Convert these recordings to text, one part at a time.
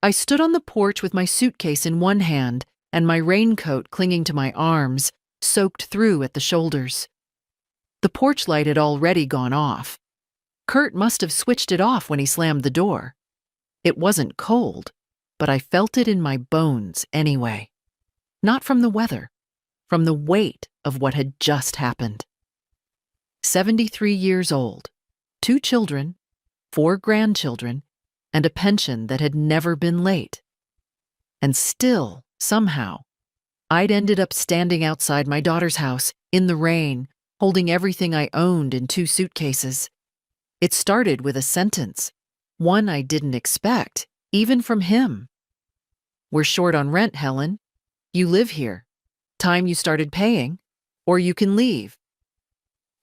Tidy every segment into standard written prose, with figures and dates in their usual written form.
I stood on the porch with my suitcase in one hand and my raincoat clinging to my arms, soaked through at the shoulders. The porch light had already gone off. Kurt must have switched it off when he slammed the door. It wasn't cold, but I felt it in my bones anyway. Not from the weather, from the weight of what had just happened. 73 years old, 2 children, 4 grandchildren, and a pension that had never been late. And still, somehow, I'd ended up standing outside my daughter's house, in the rain, holding everything I owned in 2 suitcases. It started with a sentence, one I didn't expect, even from him. "We're short on rent, Helen. You live here. Time you started paying, or you can leave."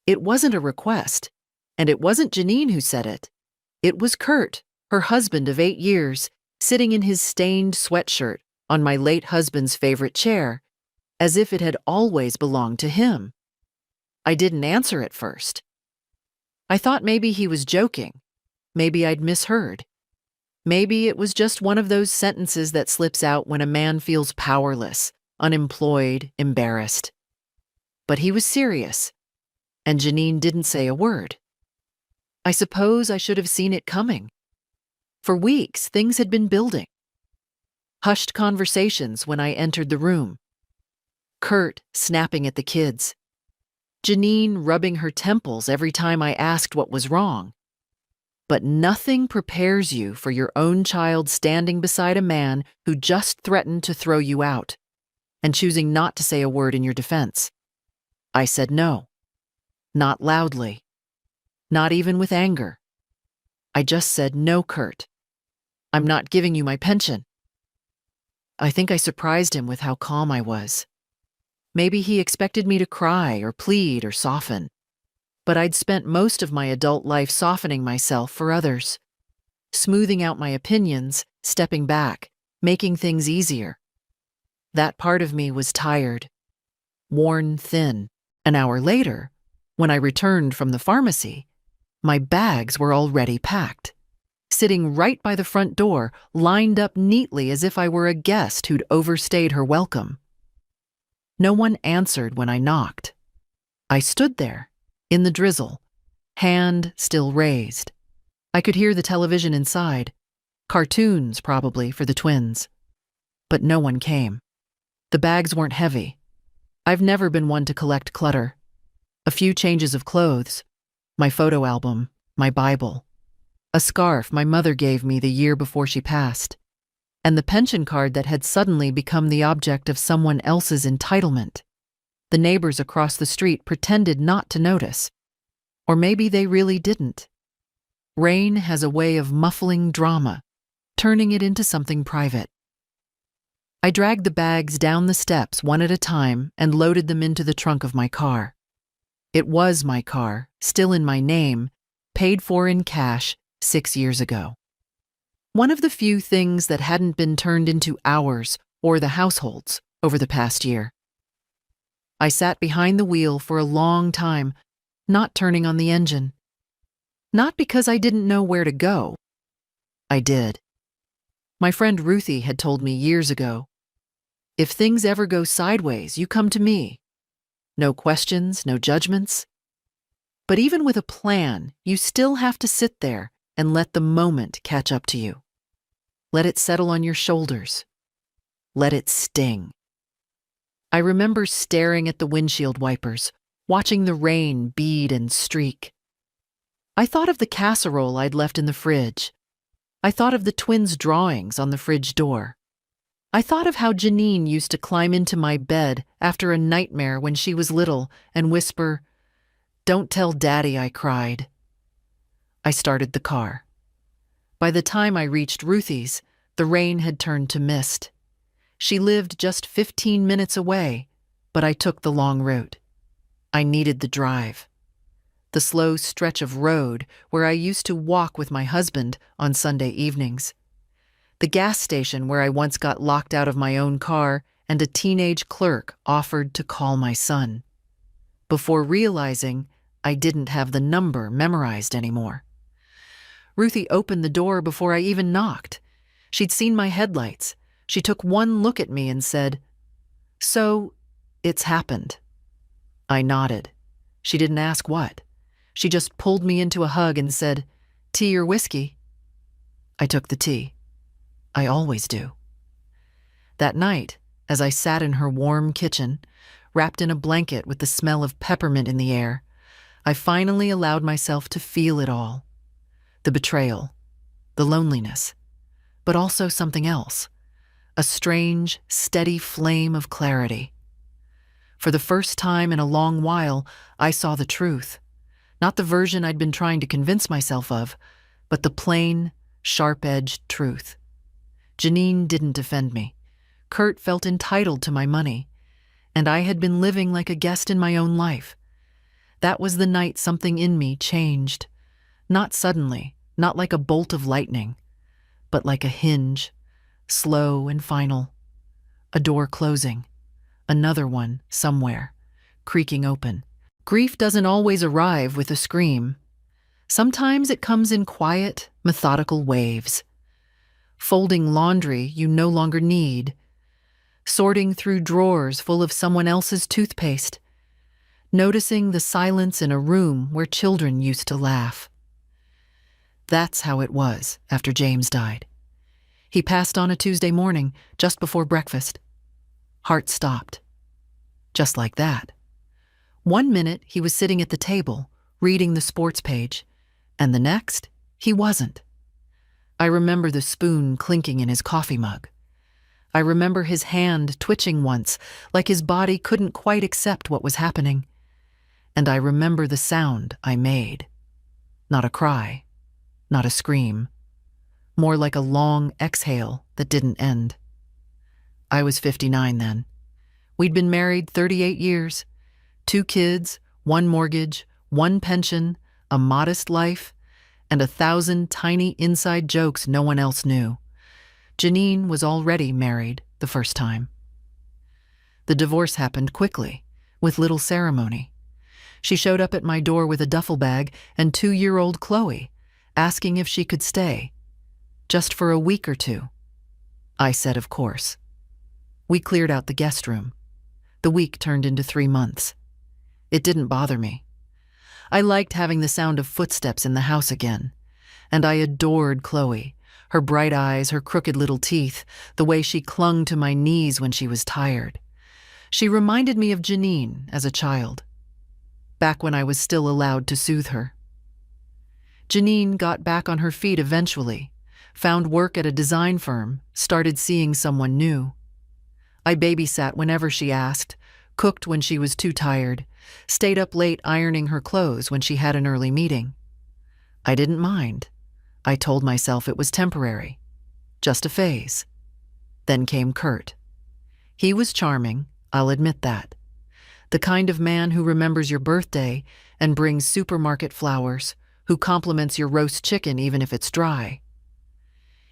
It wasn't a request, and it wasn't Janine who said it. It was Kurt, her husband of 8 years, sitting in his stained sweatshirt on my late husband's favorite chair, as if it had always belonged to him. I didn't answer at first. I thought maybe he was joking. Maybe I'd misheard. Maybe it was just one of those sentences that slips out when a man feels powerless, unemployed, embarrassed. But he was serious, and Janine didn't say a word. I suppose I should have seen it coming. For weeks, things had been building. Hushed conversations when I entered the room. Kurt snapping at the kids. Janine rubbing her temples every time I asked what was wrong. But nothing prepares you for your own child standing beside a man who just threatened to throw you out, and choosing not to say a word in your defense. I said no. Not loudly. Not even with anger. I just said, "No, Kurt. I'm not giving you my pension." I think I surprised him with how calm I was. Maybe he expected me to cry or plead or soften. But I'd spent most of my adult life softening myself for others, smoothing out my opinions, stepping back, making things easier. That part of me was tired, worn thin. An hour later, when I returned from the pharmacy, my bags were already packed, sitting right by the front door, lined up neatly as if I were a guest who'd overstayed her welcome. No one answered when I knocked. I stood there, in the drizzle, hand still raised. I could hear the television inside, cartoons probably for the twins. But no one came. The bags weren't heavy. I've never been one to collect clutter. A few changes of clothes, my photo album, my Bible, a scarf my mother gave me the year before she passed, and the pension card that had suddenly become the object of someone else's entitlement. The neighbors across the street pretended not to notice. Or maybe they really didn't. Rain has a way of muffling drama, turning it into something private. I dragged the bags down the steps one at a time and loaded them into the trunk of my car. It was my car, still in my name, paid for in cash 6 years ago. One of the few things that hadn't been turned into ours or the household's over the past year. I sat behind the wheel for a long time, not turning on the engine. Not because I didn't know where to go. I did. My friend Ruthie had told me years ago, "If things ever go sideways, you come to me. No questions, no judgments." But even with a plan, you still have to sit there and let the moment catch up to you. Let it settle on your shoulders. Let it sting. I remember staring at the windshield wipers, watching the rain bead and streak. I thought of the casserole I'd left in the fridge. I thought of the twins' drawings on the fridge door. I thought of how Janine used to climb into my bed after a nightmare when she was little and whisper, "Don't tell Daddy I cried." I started the car. By the time I reached Ruthie's, the rain had turned to mist. She lived just 15 minutes away, but I took the long route. I needed the drive. The slow stretch of road where I used to walk with my husband on Sunday evenings. The gas station where I once got locked out of my own car and a teenage clerk offered to call my son. Before realizing I didn't have the number memorized anymore. Ruthie opened the door before I even knocked. She'd seen my headlights. She took one look at me and said, "So, it's happened." I nodded. She didn't ask what. She just pulled me into a hug and said, "Tea or whiskey?" I took the tea. I always do. That night, as I sat in her warm kitchen, wrapped in a blanket with the smell of peppermint in the air, I finally allowed myself to feel it all. The betrayal, the loneliness, but also something else, a strange, steady flame of clarity. For the first time in a long while, I saw the truth. Not the version I'd been trying to convince myself of, but the plain, sharp-edged truth. Janine didn't defend me. Kurt felt entitled to my money, and I had been living like a guest in my own life. That was the night something in me changed. Not suddenly, not like a bolt of lightning, but like a hinge, slow and final. A door closing, another one somewhere, creaking open. Grief doesn't always arrive with a scream. Sometimes it comes in quiet, methodical waves. Folding laundry you no longer need. Sorting through drawers full of someone else's toothpaste. Noticing the silence in a room where children used to laugh. That's how it was after James died. He passed on a Tuesday morning, just before breakfast. Heart stopped. Just like that. 1 minute he was sitting at the table, reading the sports page, and the next, he wasn't. I remember the spoon clinking in his coffee mug. I remember his hand twitching once, like his body couldn't quite accept what was happening. And I remember the sound I made. Not a cry, not a scream. More like a long exhale that didn't end. I was 59 then. We'd been married 38 years. 2 kids, 1 mortgage, 1 pension, a modest life, and 1,000 tiny inside jokes no one else knew. Janine was already married the first time. The divorce happened quickly, with little ceremony. She showed up at my door with a duffel bag and 2-year-old Chloe, asking if she could stay, just for a week or 2. I said, of course. We cleared out the guest room. The week turned into 3 months. It didn't bother me. I liked having the sound of footsteps in the house again, and I adored Chloe, her bright eyes, her crooked little teeth, the way she clung to my knees when she was tired. She reminded me of Janine as a child, back when I was still allowed to soothe her. Janine got back on her feet eventually, found work at a design firm, started seeing someone new. I babysat whenever she asked, cooked when she was too tired, stayed up late ironing her clothes when she had an early meeting. I didn't mind. I told myself it was temporary, just a phase. Then came Kurt. He was charming, I'll admit that. The kind of man who remembers your birthday and brings supermarket flowers, who compliments your roast chicken even if it's dry.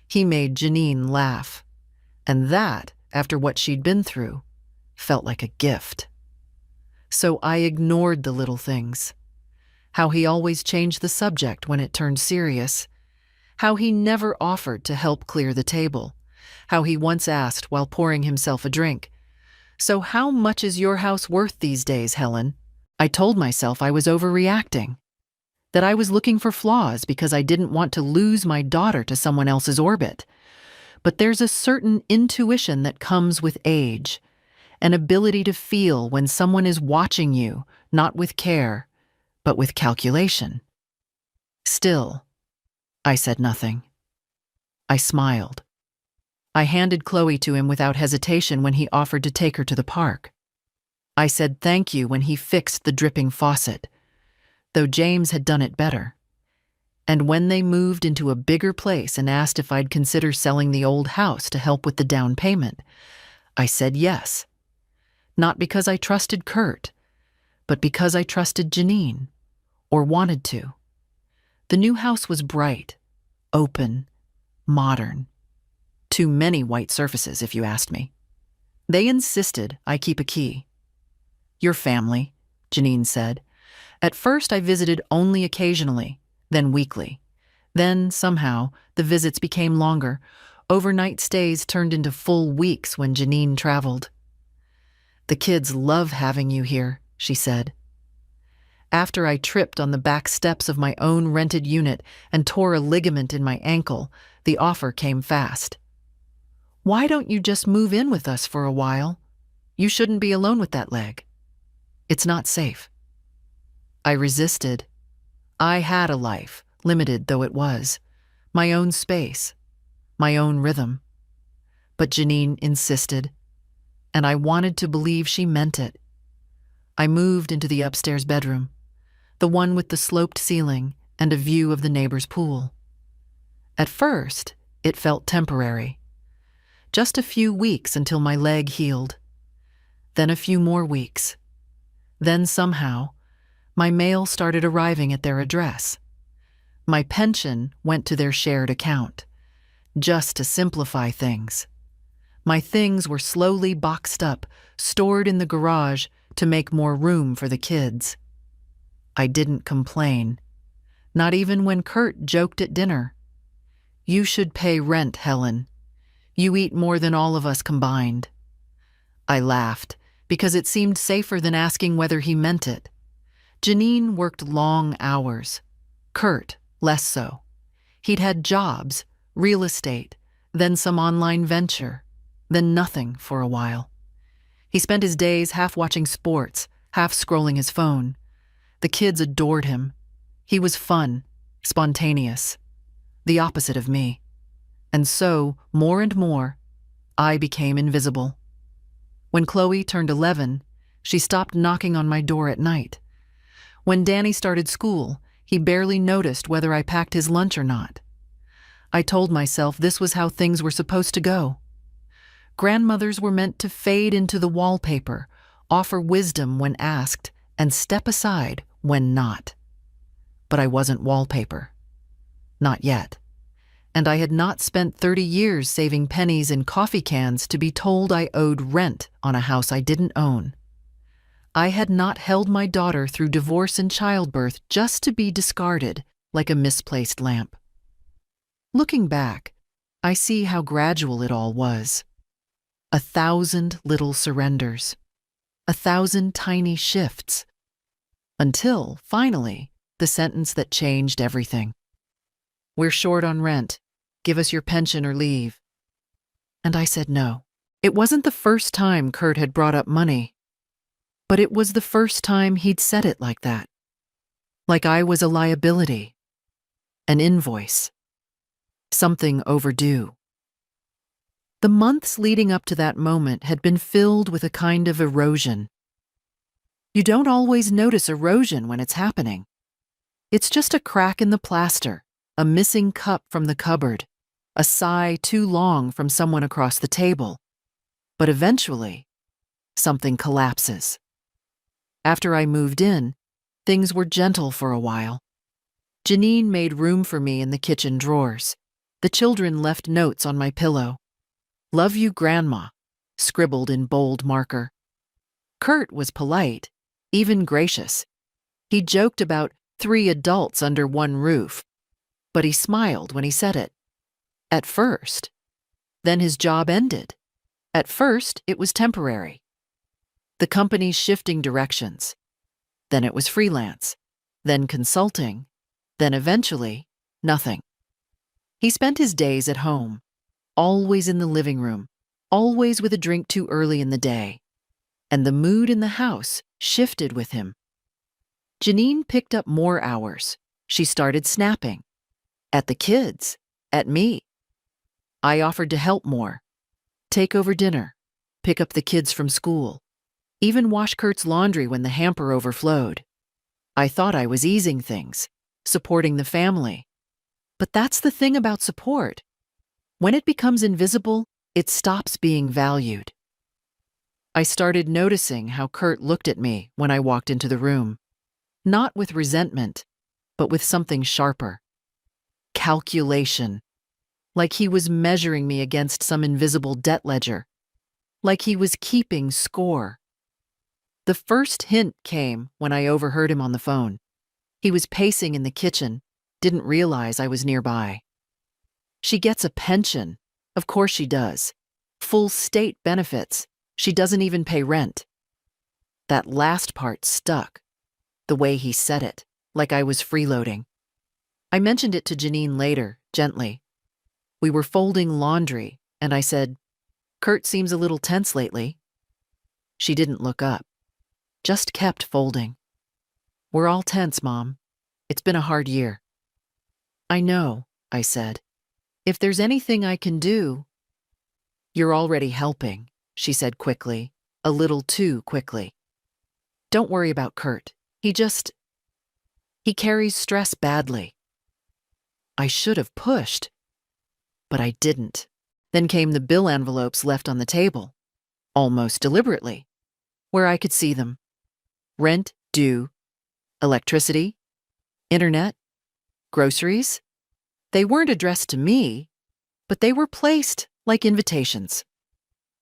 He made Janine laugh, and that, after what she'd been through, felt like a gift. So I ignored the little things. How he always changed the subject when it turned serious. How he never offered to help clear the table. How he once asked while pouring himself a drink, "So how much is your house worth these days, Helen?" I told myself I was overreacting. That I was looking for flaws because I didn't want to lose my daughter to someone else's orbit. But there's a certain intuition that comes with age, an ability to feel when someone is watching you, not with care, but with calculation. Still, I said nothing. I smiled. I handed Chloe to him without hesitation when he offered to take her to the park. I said thank you when he fixed the dripping faucet, though James had done it better. And when they moved into a bigger place and asked if I'd consider selling the old house to help with the down payment, I said yes. Not because I trusted Kurt, but because I trusted Janine, or wanted to. The new house was bright, open, modern. Too many white surfaces, if you asked me. They insisted I keep a key. "Your family," Janine said. At first I visited only occasionally, then weekly. Then, somehow, the visits became longer. Overnight stays turned into full weeks when Janine traveled. "The kids love having you here," she said. After I tripped on the back steps of my own rented unit and tore a ligament in my ankle, the offer came fast. "Why don't you just move in with us for a while? You shouldn't be alone with that leg. It's not safe." I resisted. I had a life, limited though it was, my own space, my own rhythm. But Janine insisted, and I wanted to believe she meant it. I moved into the upstairs bedroom, the one with the sloped ceiling and a view of the neighbor's pool. At first, it felt temporary. Just a few weeks until my leg healed. Then a few more weeks. Then somehow, my mail started arriving at their address. My pension went to their shared account, just to simplify things. My things were slowly boxed up, stored in the garage to make more room for the kids. I didn't complain, not even when Kurt joked at dinner. "You should pay rent, Helen. You eat more than all of us combined." I laughed, because it seemed safer than asking whether he meant it. Janine worked long hours. Kurt, less so. He'd had jobs, real estate, then some online venture, then nothing for a while. He spent his days half watching sports, half scrolling his phone. The kids adored him. He was fun, spontaneous, the opposite of me. And so, more and more, I became invisible. When Chloe turned 11, she stopped knocking on my door at night. When Danny started school, he barely noticed whether I packed his lunch or not. I told myself this was how things were supposed to go. Grandmothers were meant to fade into the wallpaper, offer wisdom when asked, and step aside when not. But I wasn't wallpaper. Not yet. And I had not spent 30 years saving pennies in coffee cans to be told I owed rent on a house I didn't own. I had not held my daughter through divorce and childbirth just to be discarded like a misplaced lamp. Looking back, I see how gradual it all was. 1,000 little surrenders, 1,000 tiny shifts, until, finally, the sentence that changed everything. "We're short on rent. Give us your pension or leave." And I said no. It wasn't the first time Kurt had brought up money, but it was the first time he'd said it like that. Like I was a liability, an invoice, something overdue. The months leading up to that moment had been filled with a kind of erosion. You don't always notice erosion when it's happening. It's just a crack in the plaster, a missing cup from the cupboard, a sigh too long from someone across the table. But eventually, something collapses. After I moved in, things were gentle for a while. Janine made room for me in the kitchen drawers. The children left notes on my pillow. "Love you, Grandma," scribbled in bold marker. Kurt was polite, even gracious. He joked about 3 adults under one roof, but he smiled when he said it. At first. Then his job ended. At first, it was temporary. The company's shifting directions. Then it was freelance. Then consulting. Then eventually, nothing. He spent his days at home, always in the living room, always with a drink too early in the day. And the mood in the house shifted with him. Janine picked up more hours. She started snapping. At the kids. At me. I offered to help more. Take over dinner. Pick up the kids from school. Even wash Kurt's laundry when the hamper overflowed. I thought I was easing things, supporting the family. But that's the thing about support. When it becomes invisible, it stops being valued. I started noticing how Kurt looked at me when I walked into the room. Not with resentment, but with something sharper. Calculation. Like he was measuring me against some invisible debt ledger. Like he was keeping score. The first hint came when I overheard him on the phone. He was pacing in the kitchen, didn't realize I was nearby. "She gets a pension," Of course she does. Full state benefits. She doesn't even pay rent. That last part stuck, the way he said it, like I was freeloading. I mentioned it to Janine later, gently. We were folding laundry, and I said, "Kurt seems a little tense lately." She didn't look up, just kept folding. "We're all tense, Mom. It's been a hard year." "I know," I said. "If there's anything I can do—" "You're already helping," she said quickly, a little too quickly. "Don't worry about Kurt. He carries stress badly." I should have pushed, but I didn't. Then came the bill envelopes left on the table, almost deliberately, where I could see them. Rent due, electricity, internet, groceries. They weren't addressed to me, but they were placed like invitations.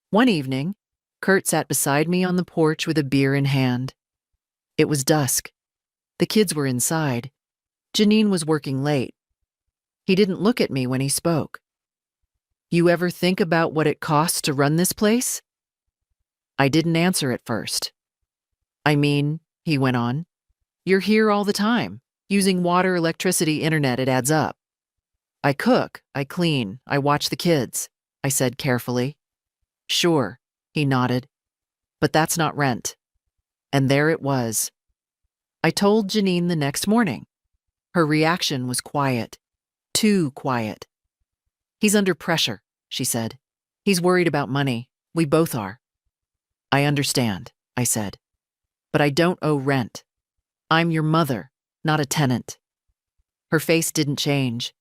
One evening, Kurt sat beside me on the porch with a beer in hand. It was dusk. The kids were inside. Janine was working late. He didn't look at me when he spoke. "You ever think about what it costs to run this place?" I didn't answer at first. "I mean," he went on, "you're here all the time, using water, electricity, internet, it adds up." "I cook, I clean, I watch the kids," I said carefully. "Sure," he nodded, "but that's not rent." And there it was. I told Janine the next morning. Her reaction was quiet, too quiet. "He's under pressure," she said. "He's worried about money. We both are." "I understand," I said, "but I don't owe rent. I'm your mother, not a tenant." Her face didn't change,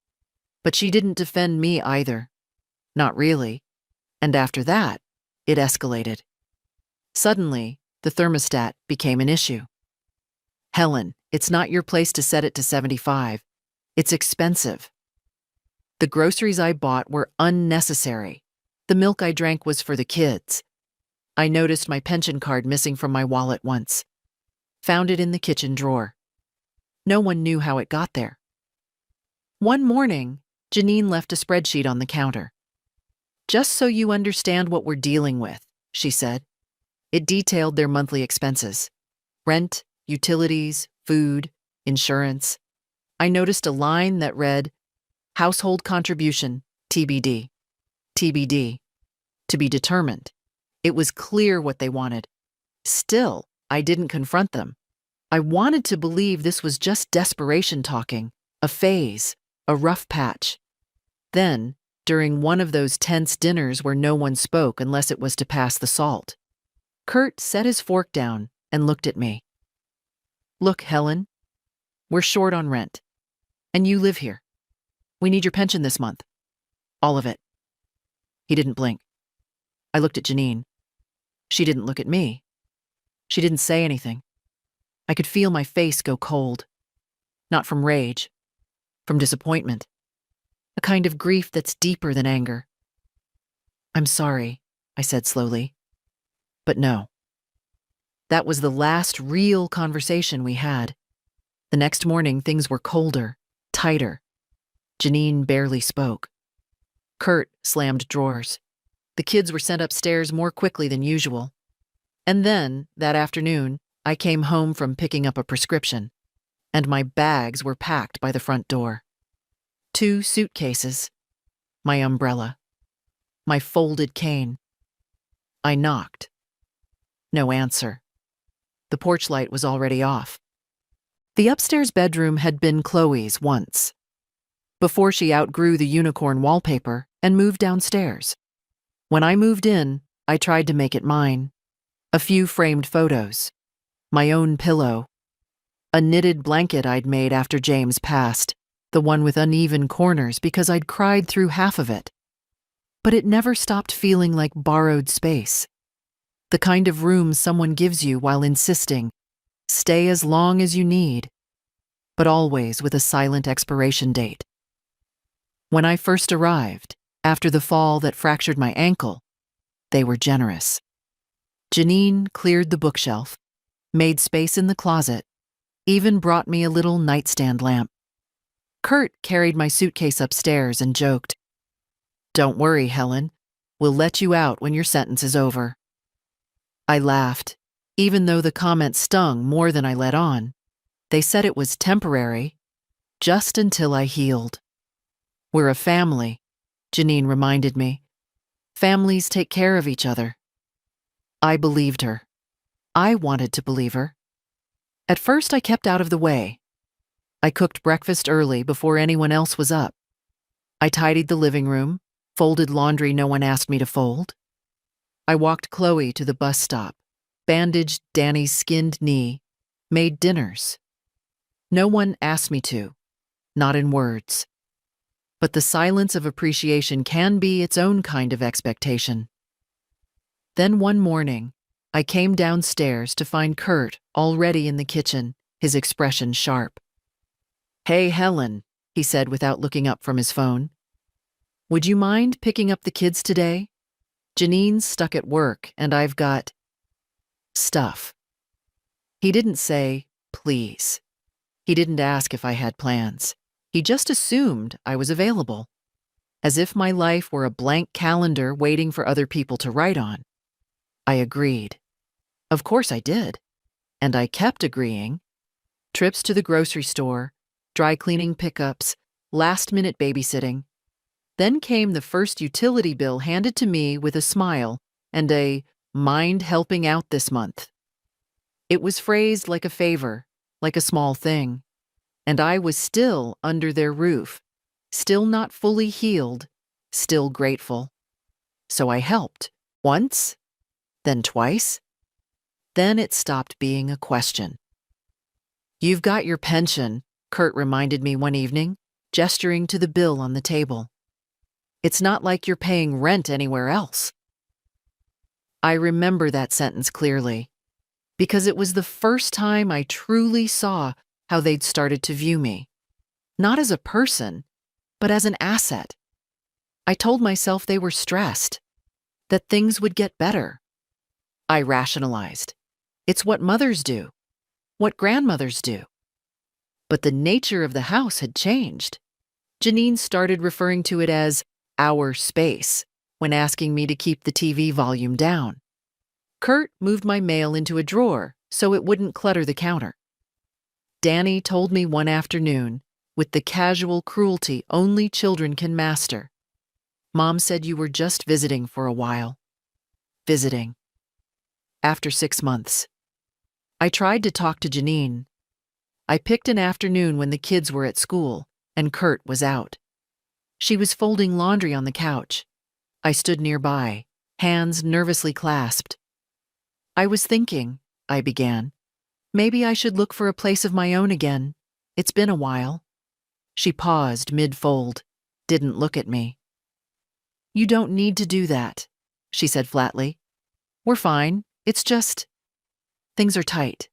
but she didn't defend me either. Not really. And after that, it escalated. Suddenly, the thermostat became an issue. "Helen, it's not your place to set it to 75. It's expensive." The groceries I bought were unnecessary. The milk I drank was for the kids. I noticed my pension card missing from my wallet once. Found it in the kitchen drawer. No one knew how it got there. One morning, Janine left a spreadsheet on the counter. "Just so you understand what we're dealing with," she said. It detailed their monthly expenses. Rent, utilities, food, insurance. I noticed a line that read, "Household contribution, TBD." TBD. To be determined. It was clear what they wanted. Still, I didn't confront them. I wanted to believe this was just desperation talking, a phase, a rough patch. Then, during one of those tense dinners where no one spoke unless it was to pass the salt, Kurt set his fork down and looked at me. "Look, Helen, we're short on rent. And you live here. We need your pension this month. All of it." He didn't blink. I looked at Janine. She didn't look at me. She didn't say anything. I could feel my face go cold. Not from rage, from disappointment. A kind of grief that's deeper than anger. "I'm sorry," I said slowly. "But no." That was the last real conversation we had. The next morning, things were colder, tighter. Janine barely spoke. Kurt slammed drawers. The kids were sent upstairs more quickly than usual. And then, that afternoon, I came home from picking up a prescription, and my bags were packed by the front door. 2 suitcases, my umbrella, my folded cane. I knocked. No answer. The porch light was already off. The upstairs bedroom had been Chloe's once, before she outgrew the unicorn wallpaper and moved downstairs. When I moved in, I tried to make it mine. A few framed photos, my own pillow, a knitted blanket I'd made after James passed, the one with uneven corners because I'd cried through half of it. But it never stopped feeling like borrowed space. The kind of room someone gives you while insisting, stay as long as you need, but always with a silent expiration date. When I first arrived, after the fall that fractured my ankle, they were generous. Janine cleared the bookshelf, made space in the closet, even brought me a little nightstand lamp. Kurt carried my suitcase upstairs and joked, "Don't worry, Helen. We'll let you out when your sentence is over." I laughed, even though the comment stung more than I let on. They said it was temporary, just until I healed. "We're a family," Janine reminded me. "Families take care of each other." I believed her. I wanted to believe her. At first, I kept out of the way. I cooked breakfast early before anyone else was up. I tidied the living room, folded laundry no one asked me to fold. I walked Chloe to the bus stop, bandaged Danny's skinned knee, made dinners. No one asked me to, not in words. But the silence of appreciation can be its own kind of expectation. Then one morning, I came downstairs to find Kurt already in the kitchen, his expression sharp. "Hey, Helen," he said without looking up from his phone. "Would you mind picking up the kids today? Janine's stuck at work and I've got stuff." He didn't say, "Please." He didn't ask if I had plans. He just assumed I was available, as if my life were a blank calendar waiting for other people to write on. I agreed. Of course I did. And I kept agreeing. Trips to the grocery store, dry cleaning pickups, last-minute babysitting. Then came the first utility bill handed to me with a smile and a "mind helping out this month." It was phrased like a favor, like a small thing. And I was still under their roof, still not fully healed, still grateful. So I helped, once, then twice. Then it stopped being a question. "You've got your pension," Kurt reminded me one evening, gesturing to the bill on the table. "It's not like you're paying rent anywhere else." I remember that sentence clearly, because it was the first time I truly saw how they'd started to view me. Not as a person, but as an asset. I told myself they were stressed, that things would get better. I rationalized. It's what mothers do, what grandmothers do. But the nature of the house had changed. Janine started referring to it as our space when asking me to keep the TV volume down. Kurt moved my mail into a drawer so it wouldn't clutter the counter. Danny told me one afternoon, with the casual cruelty only children can master, "Mom said you were just visiting for a while." Visiting. After 6 months. I tried to talk to Janine. I picked an afternoon when the kids were at school and Kurt was out. She was folding laundry on the couch. I stood nearby, hands nervously clasped. "I was thinking," I began, "maybe I should look for a place of my own again. It's been a while." She paused mid-fold, didn't look at me. "You don't need to do that," she said flatly. "We're fine. It's just, things are tight."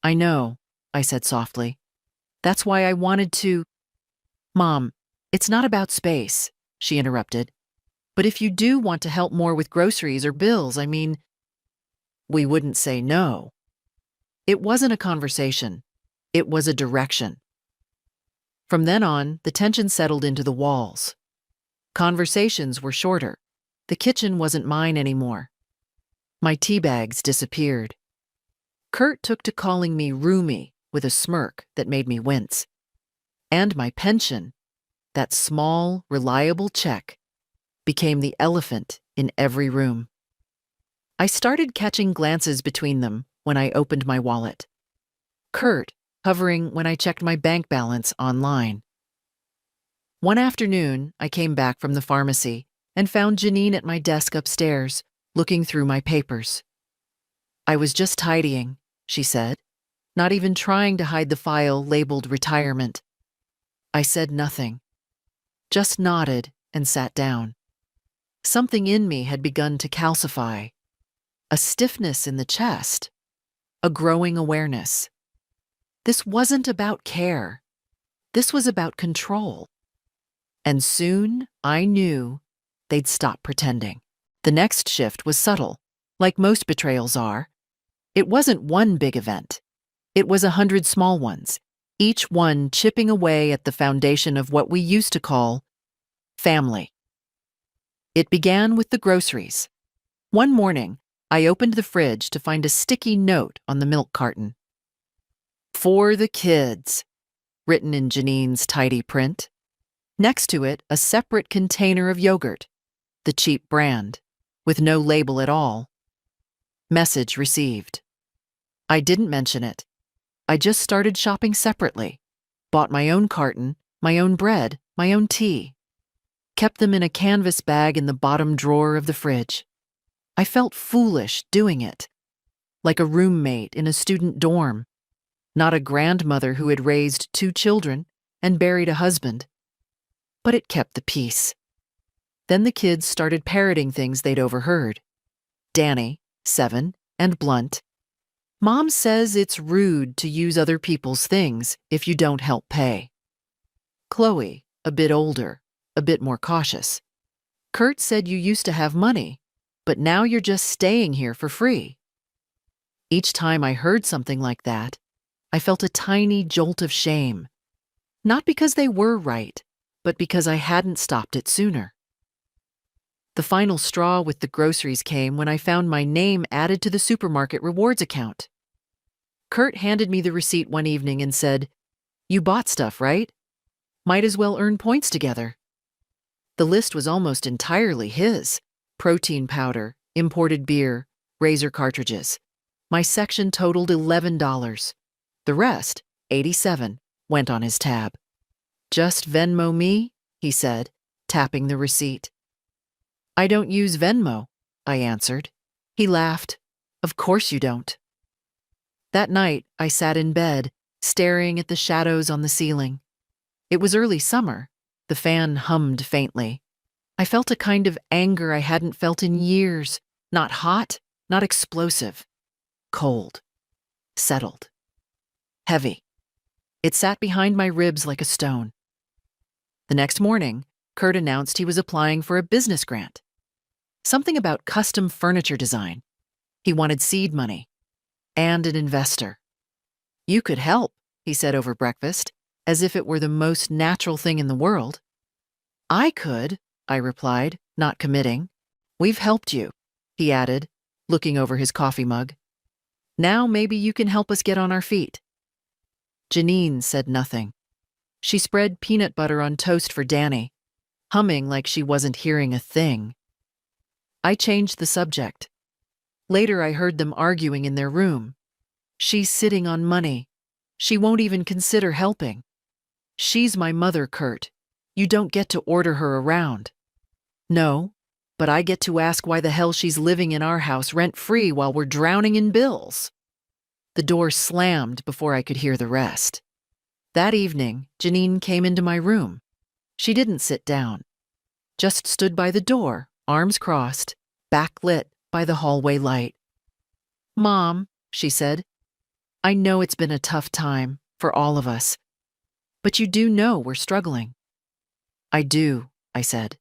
"I know," I said softly. "That's why I wanted to—" "Mom, it's not about space," she interrupted. "But if you do want to help more with groceries or bills, I mean—" We wouldn't say no. It wasn't a conversation. It was a direction. From then on, the tension settled into the walls. Conversations were shorter. The kitchen wasn't mine anymore. My tea bags disappeared. Kurt took to calling me roomy with a smirk that made me wince. And my pension, that small, reliable check, became the elephant in every room. I started catching glances between them when I opened my wallet. Kurt hovering when I checked my bank balance online. One afternoon, I came back from the pharmacy and found Janine at my desk upstairs, looking through my papers. "I was just tidying," she said, not even trying to hide the file labeled retirement. I said nothing, just nodded and sat down. Something in me had begun to calcify, a stiffness in the chest, a growing awareness. This wasn't about care. This was about control. And soon, I knew, they'd stop pretending. The next shift was subtle, like most betrayals are. It wasn't one big event. It was 100 small ones, each one chipping away at the foundation of what we used to call family. It began with the groceries. One morning, I opened the fridge to find a sticky note on the milk carton. "For the kids," written in Janine's tidy print. Next to it, a separate container of yogurt, the cheap brand, with no label at all. Message received. I didn't mention it. I just started shopping separately. Bought my own carton, my own bread, my own tea. Kept them in a canvas bag in the bottom drawer of the fridge. I felt foolish doing it, like a roommate in a student dorm, not a grandmother who had raised 2 children and buried a husband. But it kept the peace. Then the kids started parroting things they'd overheard. Danny, 7, and blunt. "Mom says it's rude to use other people's things if you don't help pay." Chloe, a bit older, a bit more cautious. "Kurt said you used to have money, but now you're just staying here for free." Each time I heard something like that, I felt a tiny jolt of shame. Not because they were right, but because I hadn't stopped it sooner. The final straw with the groceries came when I found my name added to the supermarket rewards account. Kurt handed me the receipt one evening and said, "You bought stuff, right? Might as well earn points together." The list was almost entirely his: protein powder, imported beer, razor cartridges. My section totaled $11. The rest, $87, went on his tab. "Just Venmo me?" he said, tapping the receipt. "I don't use Venmo," I answered. He laughed. "Of course you don't." That night, I sat in bed, staring at the shadows on the ceiling. It was early summer. The fan hummed faintly. I felt a kind of anger I hadn't felt in years. Not hot, not explosive. Cold. Settled. Heavy. It sat behind my ribs like a stone. The next morning, Kurt announced he was applying for a business grant. Something about custom furniture design. He wanted seed money. And an investor. "You could help," he said over breakfast, as if it were the most natural thing in the world. "I could," I replied, not committing. "We've helped you," he added, looking over his coffee mug. "Now maybe you can help us get on our feet." Janine said nothing. She spread peanut butter on toast for Danny, humming like she wasn't hearing a thing. I changed the subject. Later I heard them arguing in their room. "She's sitting on money. She won't even consider helping. She's my mother, Kurt. You don't get to order her around." "No, but I get to ask why the hell she's living in our house rent-free while we're drowning in bills." The door slammed before I could hear the rest. That evening, Janine came into my room. She didn't sit down. Just stood by the door, arms crossed, backlit by the hallway light. "Mom," she said, "I know it's been a tough time for all of us, but you do know we're struggling." "I do," I said.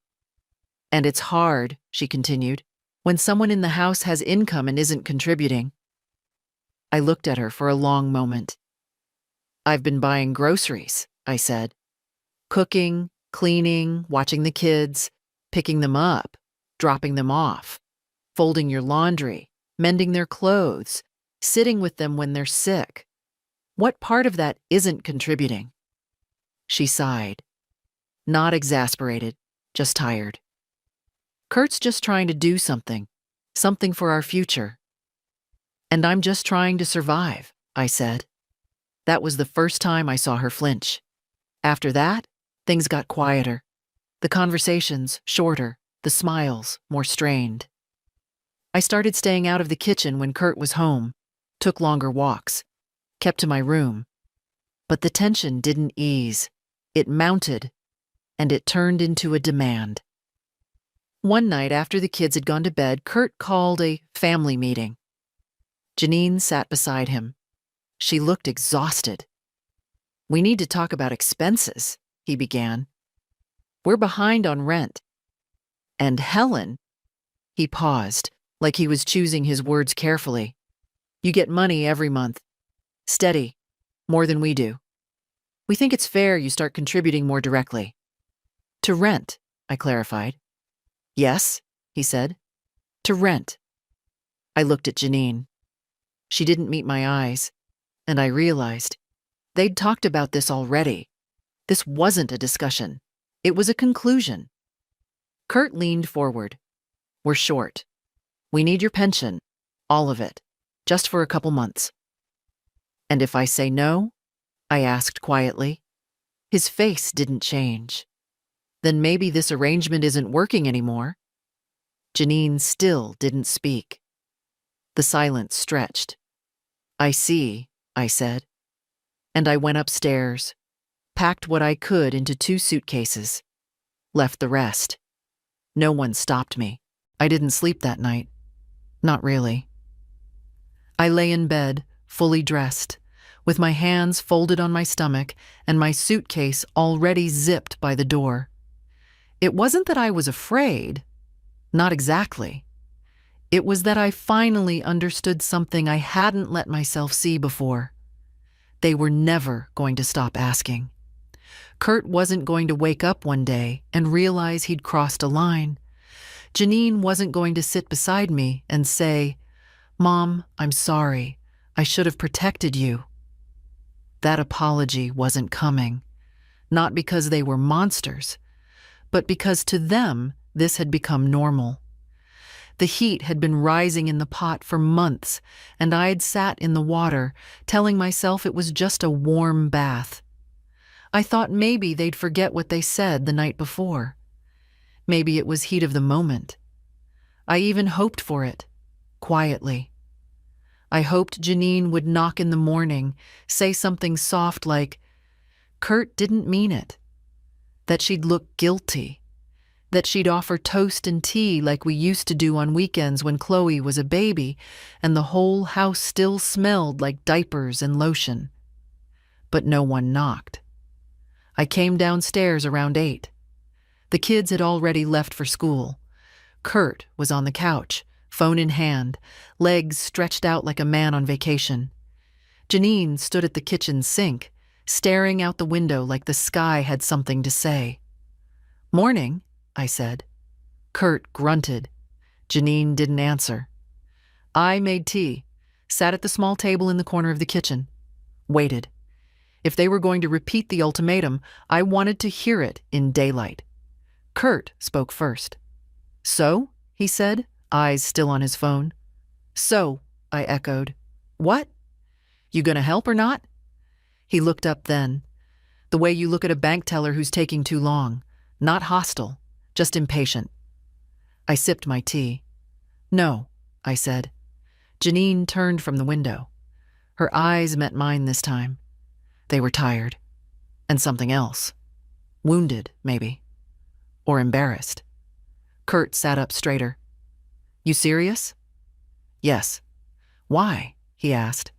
"And it's hard," she continued, "when someone in the house has income and isn't contributing." I looked at her for a long moment. "I've been buying groceries," I said. "Cooking, cleaning, watching the kids, picking them up, dropping them off, folding your laundry, mending their clothes, sitting with them when they're sick. What part of that isn't contributing?" She sighed. Not exasperated, just tired. "Kurt's just trying to do something for our future." "And I'm just trying to survive," I said. That was the first time I saw her flinch. After that, things got quieter. The conversations shorter, the smiles more strained. I started staying out of the kitchen when Kurt was home, took longer walks, kept to my room. But the tension didn't ease. It mounted, and it turned into a demand. One night after the kids had gone to bed, Kurt called a family meeting. Janine sat beside him. She looked exhausted. "We need to talk about expenses," he began. "We're behind on rent. And Helen," he paused, like he was choosing his words carefully. "You get money every month. Steady. More than we do. We think it's fair you start contributing more directly." "To rent," I clarified. Yes, he said. To rent. I looked at Janine. She didn't meet my eyes, and I realized they'd talked about this already. This wasn't a discussion. It was a conclusion. Kurt leaned forward. We're short. We need your pension. All of it. Just for a couple months. And if I say no? I asked quietly. His face didn't change. Then maybe this arrangement isn't working anymore. Janine still didn't speak. The silence stretched. I see, I said. And I went upstairs, packed what I could into 2 suitcases, left the rest. No one stopped me. I didn't sleep that night. Not really. I lay in bed, fully dressed, with my hands folded on my stomach and my suitcase already zipped by the door. It wasn't that I was afraid. Not exactly. It was that I finally understood something I hadn't let myself see before. They were never going to stop asking. Kurt wasn't going to wake up one day and realize he'd crossed a line. Janine wasn't going to sit beside me and say, Mom, I'm sorry. I should have protected you. That apology wasn't coming. Not because they were monsters, but because to them this had become normal. The heat had been rising in the pot for months, and I'd sat in the water, telling myself it was just a warm bath. I thought maybe they'd forget what they said the night before. Maybe it was heat of the moment. I even hoped for it, quietly. I hoped Janine would knock in the morning, say something soft like, Kurt didn't mean it. That she'd look guilty. That she'd offer toast and tea like we used to do on weekends when Chloe was a baby, and the whole house still smelled like diapers and lotion. But no one knocked. I came downstairs around 8. The kids had already left for school. Kurt was on the couch, phone in hand, legs stretched out like a man on vacation. Janine stood at the kitchen sink, staring out the window like the sky had something to say. Morning, I said. Kurt grunted. Janine didn't answer. I made tea, sat at the small table in the corner of the kitchen, waited. If they were going to repeat the ultimatum, I wanted to hear it in daylight. Kurt spoke first. So? He said, eyes still on his phone. So, I echoed. What? You gonna help or not? He looked up then. The way you look at a bank teller who's taking too long. Not hostile, just impatient. I sipped my tea. No, I said. Janine turned from the window. Her eyes met mine this time. They were tired. And something else. Wounded, maybe. Or embarrassed. Kurt sat up straighter. You serious? Yes. Why? He asked,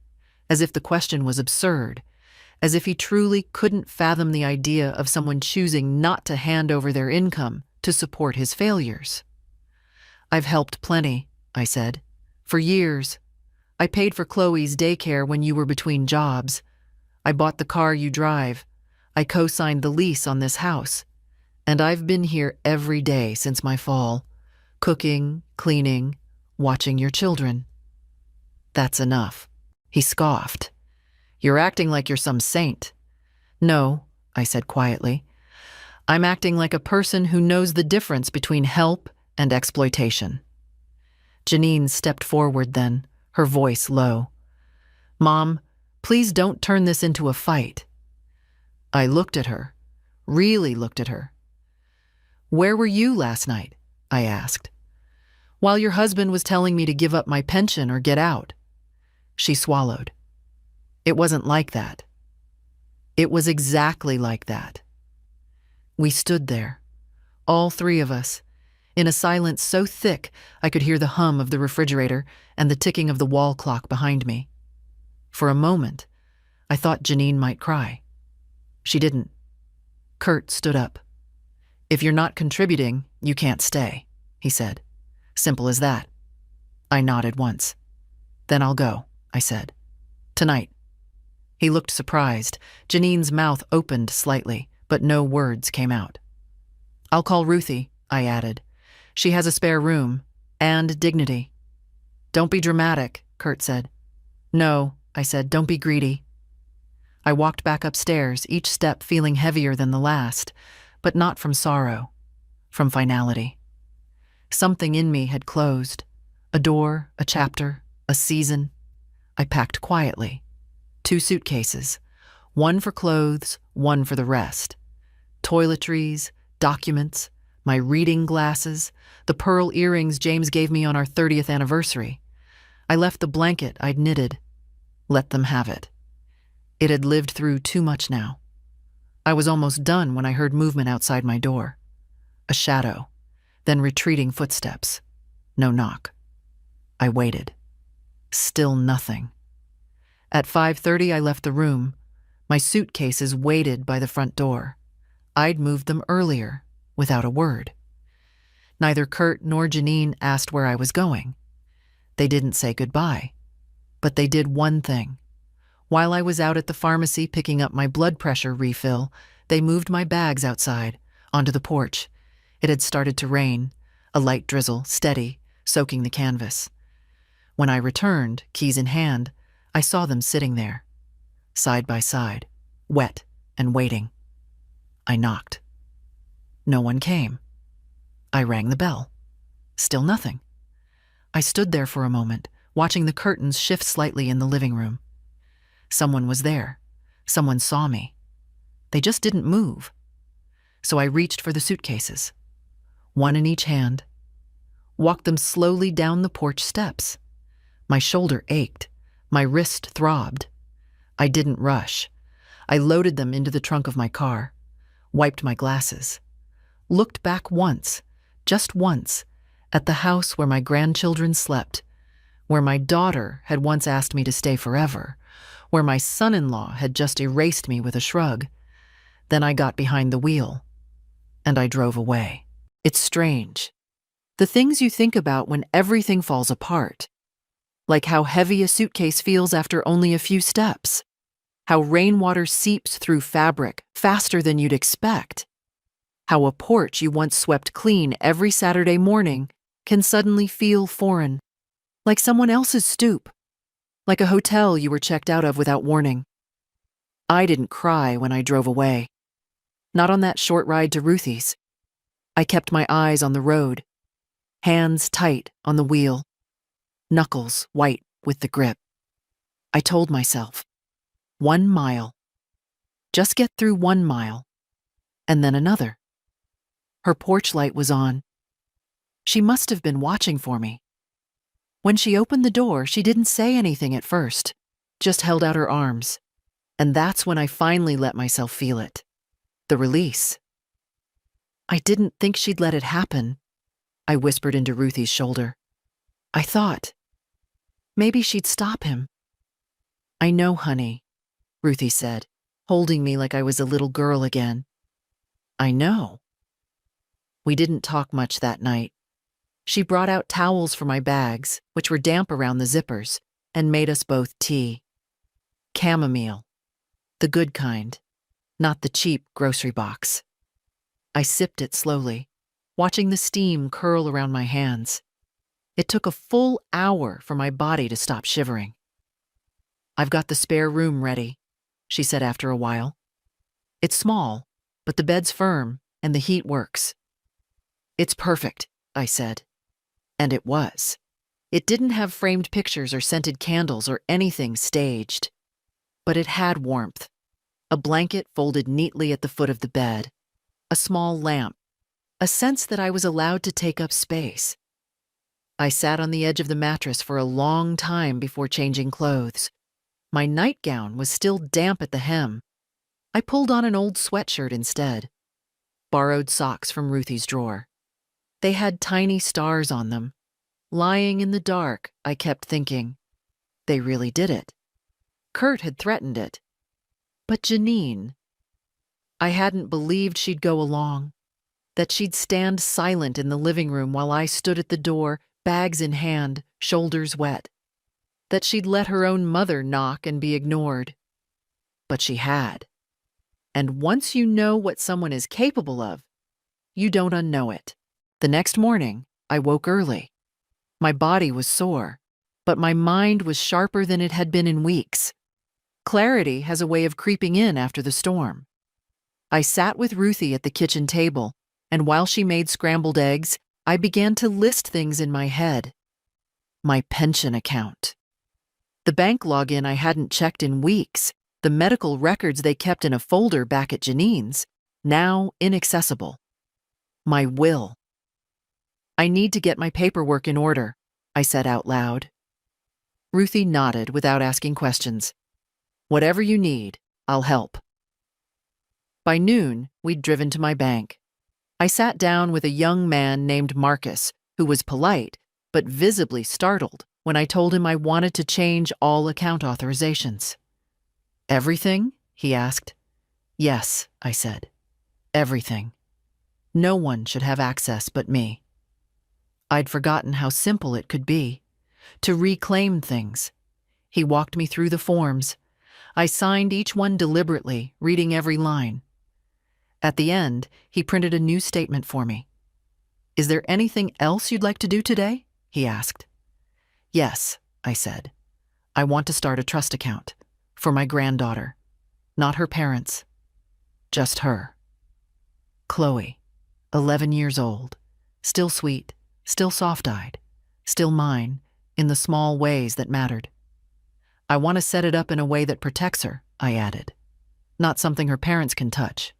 as if the question was absurd, as if he truly couldn't fathom the idea of someone choosing not to hand over their income to support his failures. I've helped plenty, I said. For years. I paid for Chloe's daycare when you were between jobs. I bought the car you drive. I co-signed the lease on this house. And I've been here every day since my fall, cooking, cleaning, watching your children. That's enough. He scoffed. You're acting like you're some saint. No, I said quietly. I'm acting like a person who knows the difference between help and exploitation. Janine stepped forward then, her voice low. Mom, please don't turn this into a fight. I looked at her, really looked at her. Where were you last night? I asked. While your husband was telling me to give up my pension or get out. She swallowed. It wasn't like that. It was exactly like that. We stood there, all 3 of us, in a silence so thick I could hear the hum of the refrigerator and the ticking of the wall clock behind me. For a moment, I thought Janine might cry. She didn't. Kurt stood up. If you're not contributing, you can't stay, he said. Simple as that. I nodded once. Then I'll go, I said. Tonight. He looked surprised. Janine's mouth opened slightly, but no words came out. I'll call Ruthie, I added. She has a spare room. And dignity. Don't be dramatic, Kurt said. No, I said, don't be greedy. I walked back upstairs, each step feeling heavier than the last, but not from sorrow, from finality. Something in me had closed. A door, a chapter, a season. I packed quietly. 2 suitcases. One for clothes, one for the rest. Toiletries, documents, my reading glasses, the pearl earrings James gave me on our 30th anniversary. I left the blanket I'd knitted. Let them have it. It had lived through too much now. I was almost done when I heard movement outside my door. A shadow, then retreating footsteps. No knock. I waited. Still nothing. At 5:30, I left the room. My suitcases waited by the front door. I'd moved them earlier, without a word. Neither Kurt nor Janine asked where I was going. They didn't say goodbye. But they did one thing. While I was out at the pharmacy picking up my blood pressure refill, they moved my bags outside, onto the porch. It had started to rain, a light drizzle, steady, soaking the canvas. When I returned, keys in hand, I saw them sitting there, side by side, wet and waiting. I knocked. No one came. I rang the bell. Still nothing. I stood there for a moment, watching the curtains shift slightly in the living room. Someone was there. Someone saw me. They just didn't move. So I reached for the suitcases, one in each hand, walked them slowly down the porch steps. My shoulder ached. My wrist throbbed. I didn't rush. I loaded them into the trunk of my car, wiped my glasses, looked back once, just once, at the house where my grandchildren slept, where my daughter had once asked me to stay forever, where my son-in-law had just erased me with a shrug. Then I got behind the wheel, and I drove away. It's strange. The things you think about when everything falls apart. Like how heavy a suitcase feels after only a few steps. How rainwater seeps through fabric faster than you'd expect. How a porch you once swept clean every Saturday morning can suddenly feel foreign. Like someone else's stoop. Like a hotel you were checked out of without warning. I didn't cry when I drove away. Not on that short ride to Ruthie's. I kept my eyes on the road, hands tight on the wheel, knuckles white with the grip. I told myself, 1 mile. Just get through 1 mile, and then another. Her porch light was on. She must have been watching for me. When she opened the door, she didn't say anything at first, just held out her arms. And that's when I finally let myself feel it. The release. I didn't think she'd let it happen, I whispered into Ruthie's shoulder. I thought, maybe she'd stop him. I know, honey, Ruthie said, holding me like I was a little girl again. I know. We didn't talk much that night. She brought out towels for my bags, which were damp around the zippers, and made us both tea. Chamomile. The good kind, not the cheap grocery box. I sipped it slowly, watching the steam curl around my hands. It took a full hour for my body to stop shivering. I've got the spare room ready, she said after a while. It's small, but the bed's firm and the heat works. It's perfect, I said. And it was. It didn't have framed pictures or scented candles or anything staged. But it had warmth. A blanket folded neatly at the foot of the bed. A small lamp. A sense that I was allowed to take up space. I sat on the edge of the mattress for a long time before changing clothes. My nightgown was still damp at the hem. I pulled on an old sweatshirt instead. Borrowed socks from Ruthie's drawer. They had tiny stars on them. Lying in the dark, I kept thinking, they really did it. Kurt had threatened it. But Janine, I hadn't believed she'd go along, that she'd stand silent in the living room while I stood at the door, bags in hand, shoulders wet, that she'd let her own mother knock and be ignored. But she had. And once you know what someone is capable of, you don't unknow it. The next morning, I woke early. My body was sore, but my mind was sharper than it had been in weeks. Clarity has a way of creeping in after the storm. I sat with Ruthie at the kitchen table, and while she made scrambled eggs, I began to list things in my head. My pension account. The bank login I hadn't checked in weeks, the medical records they kept in a folder back at Janine's, now inaccessible. My will. I need to get my paperwork in order, I said out loud. Ruthie nodded without asking questions. Whatever you need, I'll help. By noon, we'd driven to my bank. I sat down with a young man named Marcus, who was polite, but visibly startled when I told him I wanted to change all account authorizations. Everything? He asked. Yes, I said. Everything. No one should have access but me. I'd forgotten how simple it could be, to reclaim things. He walked me through the forms. I signed each one deliberately, reading every line. At the end, he printed a new statement for me. Is there anything else you'd like to do today? He asked. Yes, I said. I want to start a trust account for my granddaughter, not her parents, just her. Chloe, 11 years old, still sweet, still soft-eyed, still mine, in the small ways that mattered. I want to set it up in a way that protects her, I added, not something her parents can touch.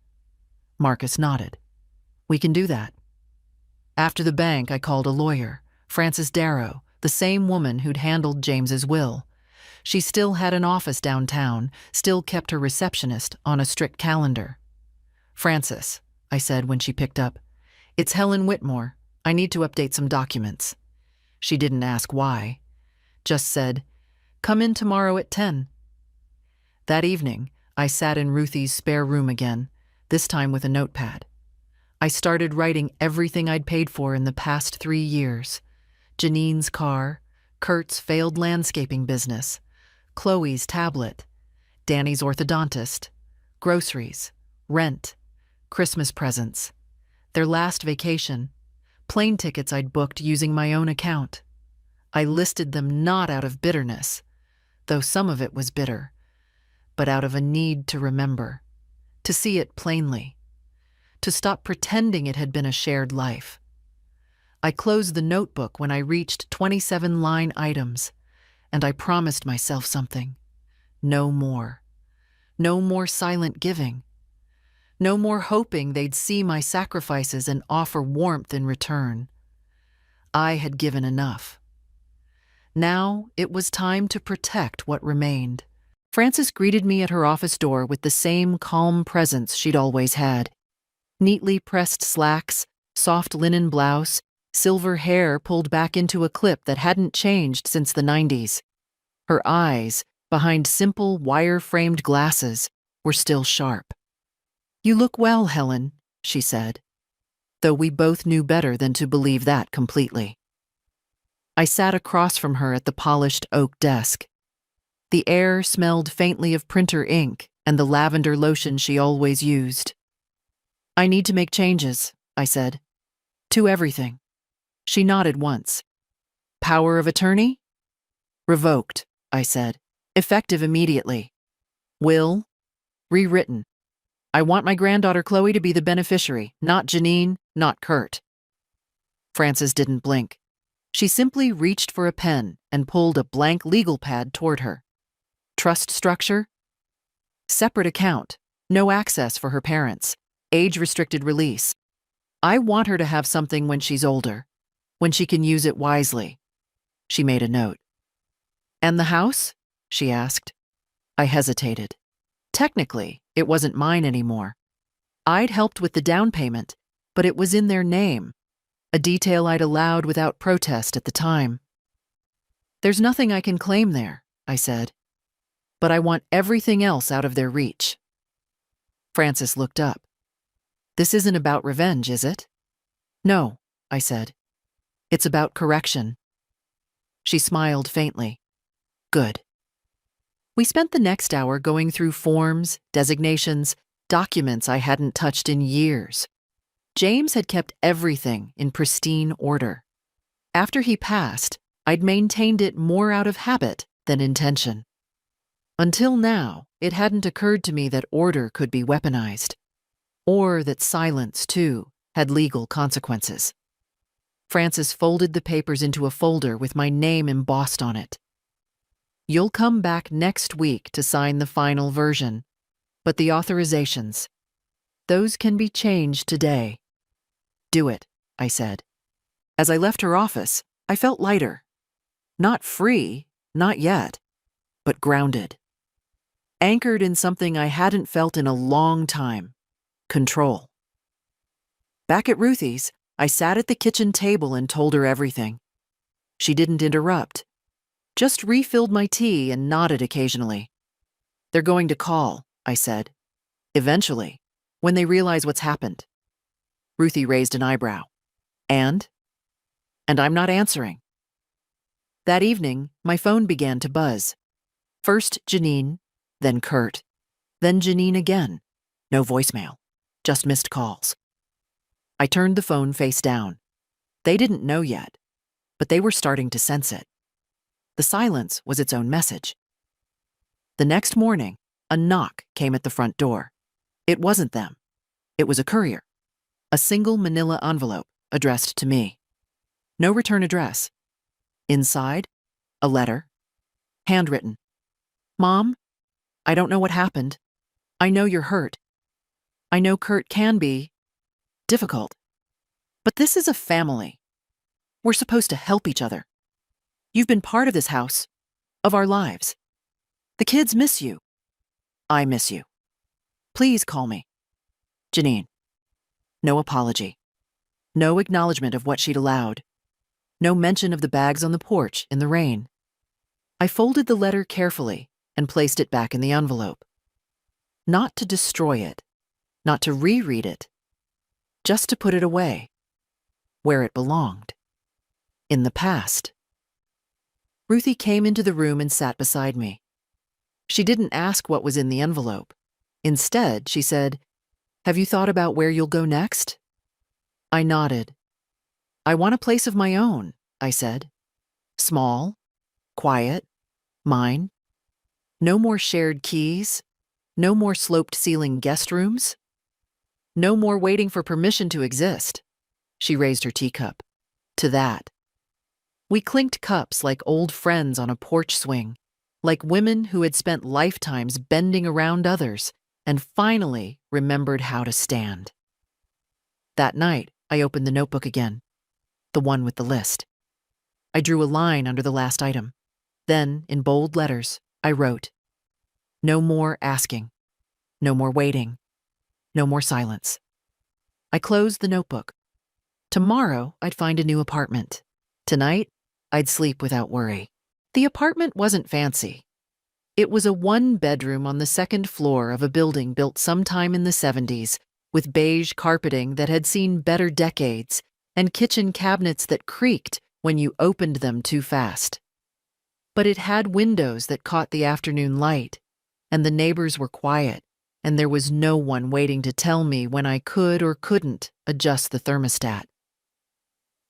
Marcus nodded. We can do that. After the bank, I called a lawyer, Frances Darrow, the same woman who'd handled James's will. She still had an office downtown, still kept her receptionist on a strict calendar. Frances, I said when she picked up, it's Helen Whitmore. I need to update some documents. She didn't ask why, just said, come in tomorrow at 10. That evening, I sat in Ruthie's spare room again, this time with a notepad. I started writing everything I'd paid for in the past 3 years. Janine's car, Kurt's failed landscaping business, Chloe's tablet, Danny's orthodontist, groceries, rent, Christmas presents, their last vacation, plane tickets I'd booked using my own account. I listed them not out of bitterness, though some of it was bitter, but out of a need to remember, to see it plainly, to stop pretending it had been a shared life. I closed the notebook when I reached 27 line items, and I promised myself something. No more. No more silent giving. No more hoping they'd see my sacrifices and offer warmth in return. I had given enough. Now it was time to protect what remained. Frances greeted me at her office door with the same calm presence she'd always had. Neatly pressed slacks, soft linen blouse, silver hair pulled back into a clip that hadn't changed since the 90s. Her eyes, behind simple wire-framed glasses, were still sharp. You look well, Helen, she said, though we both knew better than to believe that completely. I sat across from her at the polished oak desk. The air smelled faintly of printer ink and the lavender lotion she always used. I need to make changes, I said. To everything. She nodded once. Power of attorney? Revoked, I said. Effective immediately. Will? Rewritten. I want my granddaughter Chloe to be the beneficiary, not Janine, not Kurt. Frances didn't blink. She simply reached for a pen and pulled a blank legal pad toward her. Trust structure? Separate account. No access for her parents. Age-restricted release. I want her to have something when she's older, when she can use it wisely. She made a note. And the house? She asked. I hesitated. Technically, it wasn't mine anymore. I'd helped with the down payment, but it was in their name, a detail I'd allowed without protest at the time. There's nothing I can claim there, I said, but I want everything else out of their reach. Frances looked up. This isn't about revenge, is it? No, I said. It's about correction. She smiled faintly. Good. We spent the next hour going through forms, designations, documents I hadn't touched in years. James had kept everything in pristine order. After he passed, I'd maintained it more out of habit than intention. Until now, it hadn't occurred to me that order could be weaponized, or that silence, too, had legal consequences. Francis folded the papers into a folder with my name embossed on it. You'll come back next week to sign the final version, but the authorizations, those can be changed today. Do it, I said. As I left her office, I felt lighter. Not free, not yet, but grounded. Anchored in something I hadn't felt in a long time: control. Back at Ruthie's, I sat at the kitchen table and told her everything. She didn't interrupt, just refilled my tea and nodded occasionally. They're going to call, I said. Eventually, when they realize what's happened. Ruthie raised an eyebrow. And I'm not answering. That evening, my phone began to buzz. First Janine, then Kurt, then Janine again. No voicemail, just missed calls. I turned the phone face down. They didn't know yet, but they were starting to sense it. The silence was its own message. The next morning, a knock came at the front door. It wasn't them. It was a courier. A single manila envelope addressed to me. No return address. Inside, a letter, handwritten. Mom, I don't know what happened. I know you're hurt. I know Kurt can be difficult. But this is a family. We're supposed to help each other. You've been part of this house, of our lives. The kids miss you. I miss you. Please call me. Janine. No apology. No acknowledgement of what she'd allowed. No mention of the bags on the porch in the rain. I folded the letter carefully and placed it back in the envelope. Not to destroy it, not to reread it, just to put it away, where it belonged, in the past. Ruthie came into the room and sat beside me. She didn't ask what was in the envelope. Instead, she said, "Have you thought about where you'll go next?" I nodded. "I want a place of my own," I said. Small, quiet, mine. No more shared keys. No more sloped ceiling guest rooms. No more waiting for permission to exist. She raised her teacup. To that. We clinked cups like old friends on a porch swing, like women who had spent lifetimes bending around others and finally remembered how to stand. That night, I opened the notebook again, the one with the list. I drew a line under the last item. Then, in bold letters, I wrote, "No more asking. No more waiting. No more silence." I closed the notebook. Tomorrow, I'd find a new apartment. Tonight, I'd sleep without worry. The apartment wasn't fancy. It was a one-bedroom on the second floor of a building built sometime in the 70s, with beige carpeting that had seen better decades and kitchen cabinets that creaked when you opened them too fast. But it had windows that caught the afternoon light, and the neighbors were quiet, and there was no one waiting to tell me when I could or couldn't adjust the thermostat.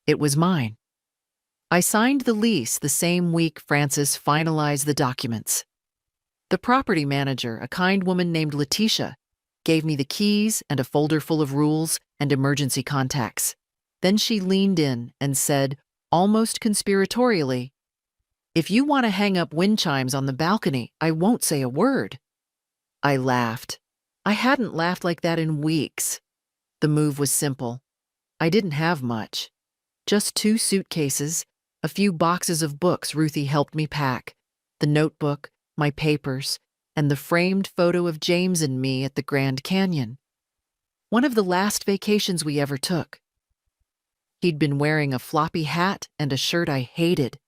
It was mine. I signed the lease the same week Francis finalized the documents. The property manager, a kind woman named Letitia, gave me the keys and a folder full of rules and emergency contacts. Then she leaned in and said, almost conspiratorially, "If you want to hang up wind chimes on the balcony, I won't say a word." I laughed. I hadn't laughed like that in weeks. The move was simple. I didn't have much. Just 2 suitcases, a few boxes of books Ruthie helped me pack, the notebook, my papers, and the framed photo of James and me at the Grand Canyon. One of the last vacations we ever took. He'd been wearing a floppy hat and a shirt I hated,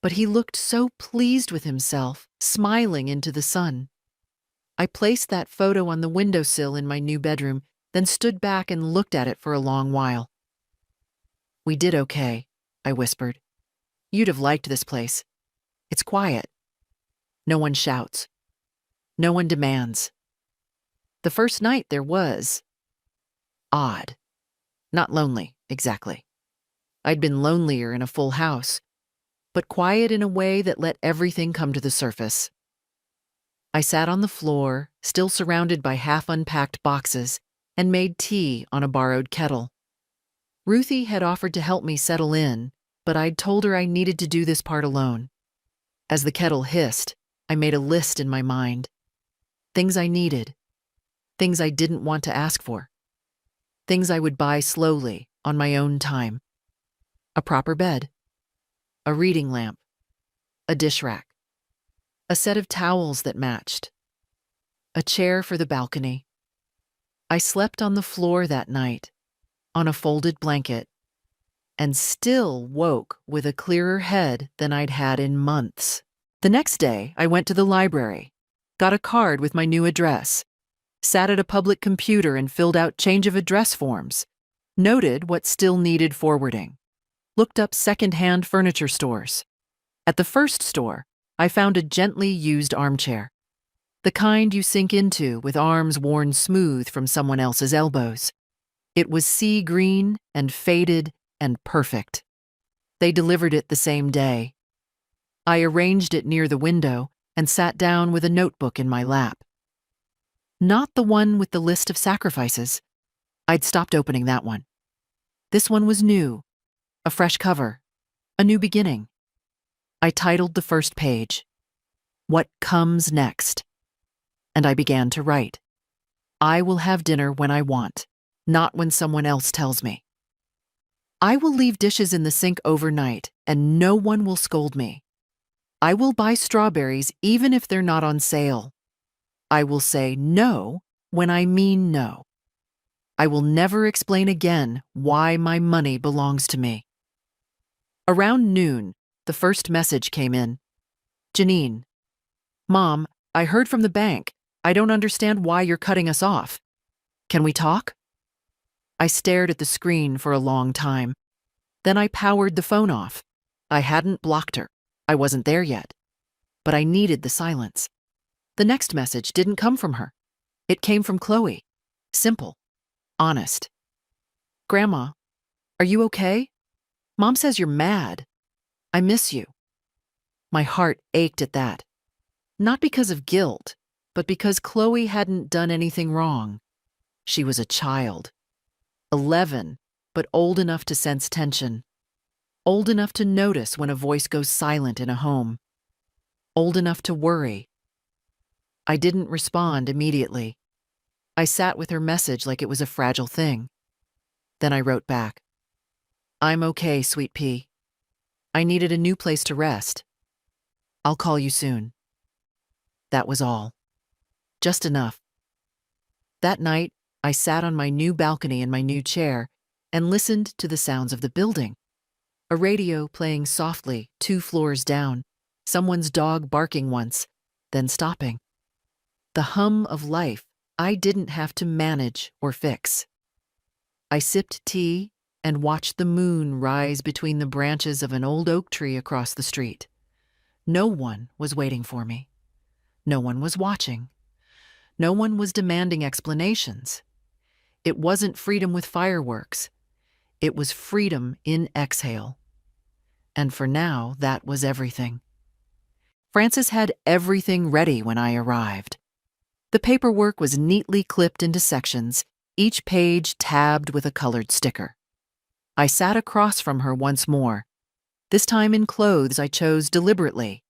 but he looked so pleased with himself, smiling into the sun. I placed that photo on the windowsill in my new bedroom, then stood back and looked at it for a long while. "We did okay," I whispered. "You'd have liked this place. It's quiet. No one shouts. No one demands. The first night there was odd. Not lonely, exactly. I'd been lonelier in a full house, but quiet in a way that let everything come to the surface. I sat on the floor, still surrounded by half-unpacked boxes, and made tea on a borrowed kettle. Ruthie had offered to help me settle in, but I'd told her I needed to do this part alone. As the kettle hissed, I made a list in my mind. Things I needed. Things I didn't want to ask for. Things I would buy slowly, on my own time. A proper bed. A reading lamp. A dish rack. A set of towels that matched. A chair for the balcony. I slept on the floor that night, on a folded blanket, and still woke with a clearer head than I'd had in months. The next day, I went to the library, got a card with my new address, sat at a public computer and filled out change of address forms, noted what still needed forwarding, looked up second-hand furniture stores. At the first store, I found a gently used armchair, the kind you sink into with arms worn smooth from someone else's elbows. It was sea green and faded and perfect. They delivered it the same day. I arranged it near the window and sat down with a notebook in my lap. Not the one with the list of sacrifices. I'd stopped opening that one. This one was new, a fresh cover, a new beginning. I titled the first page, "What Comes Next?" And I began to write. I will have dinner when I want, not when someone else tells me. I will leave dishes in the sink overnight, and no one will scold me. I will buy strawberries even if they're not on sale. I will say no when I mean no. I will never explain again why my money belongs to me. Around noon, the first message came in. Janine, Mom, I heard from the bank. I don't understand why you're cutting us off. Can we talk? I stared at the screen for a long time. Then I powered the phone off. I hadn't blocked her. I wasn't there yet. But I needed the silence. The next message didn't come from her. It came from Chloe. Simple. Honest. Grandma, are you okay? Mom says you're mad. I miss you. My heart ached at that. Not because of guilt, but because Chloe hadn't done anything wrong. She was a child. 11, but old enough to sense tension. Old enough to notice when a voice goes silent in a home. Old enough to worry. I didn't respond immediately. I sat with her message like it was a fragile thing. Then I wrote back. I'm okay, sweet pea. I needed a new place to rest. I'll call you soon. That was all. Just enough. That night, I sat on my new balcony in my new chair and listened to the sounds of the building. A radio playing softly 2 floors down, someone's dog barking once, then stopping. The hum of life I didn't have to manage or fix. I sipped tea and watched the moon rise between the branches of an old oak tree across the street. No one was waiting for me. No one was watching. No one was demanding explanations. It wasn't freedom with fireworks. It was freedom in exhale. And for now, that was everything. Frances had everything ready when I arrived. The paperwork was neatly clipped into sections, each page tabbed with a colored sticker. I sat across from her once more, this time in clothes I chose deliberately.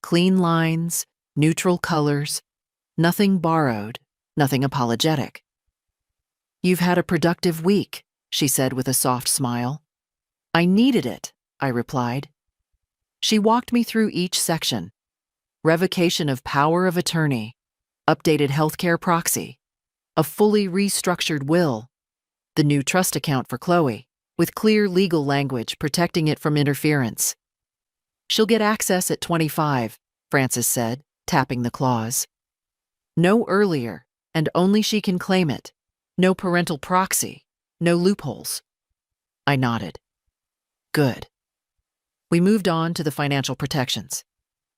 Clean lines, neutral colors, nothing borrowed, nothing apologetic. You've had a productive week, she said with a soft smile. I needed it, I replied. She walked me through each section. Revocation of power of attorney, updated healthcare proxy, a fully restructured will, the new trust account for Chloe, with clear legal language protecting it from interference. She'll get access at 25, Frances said, tapping the clause. No earlier, and only she can claim it. No parental proxy, no loopholes. I nodded. Good. We moved on to the financial protections.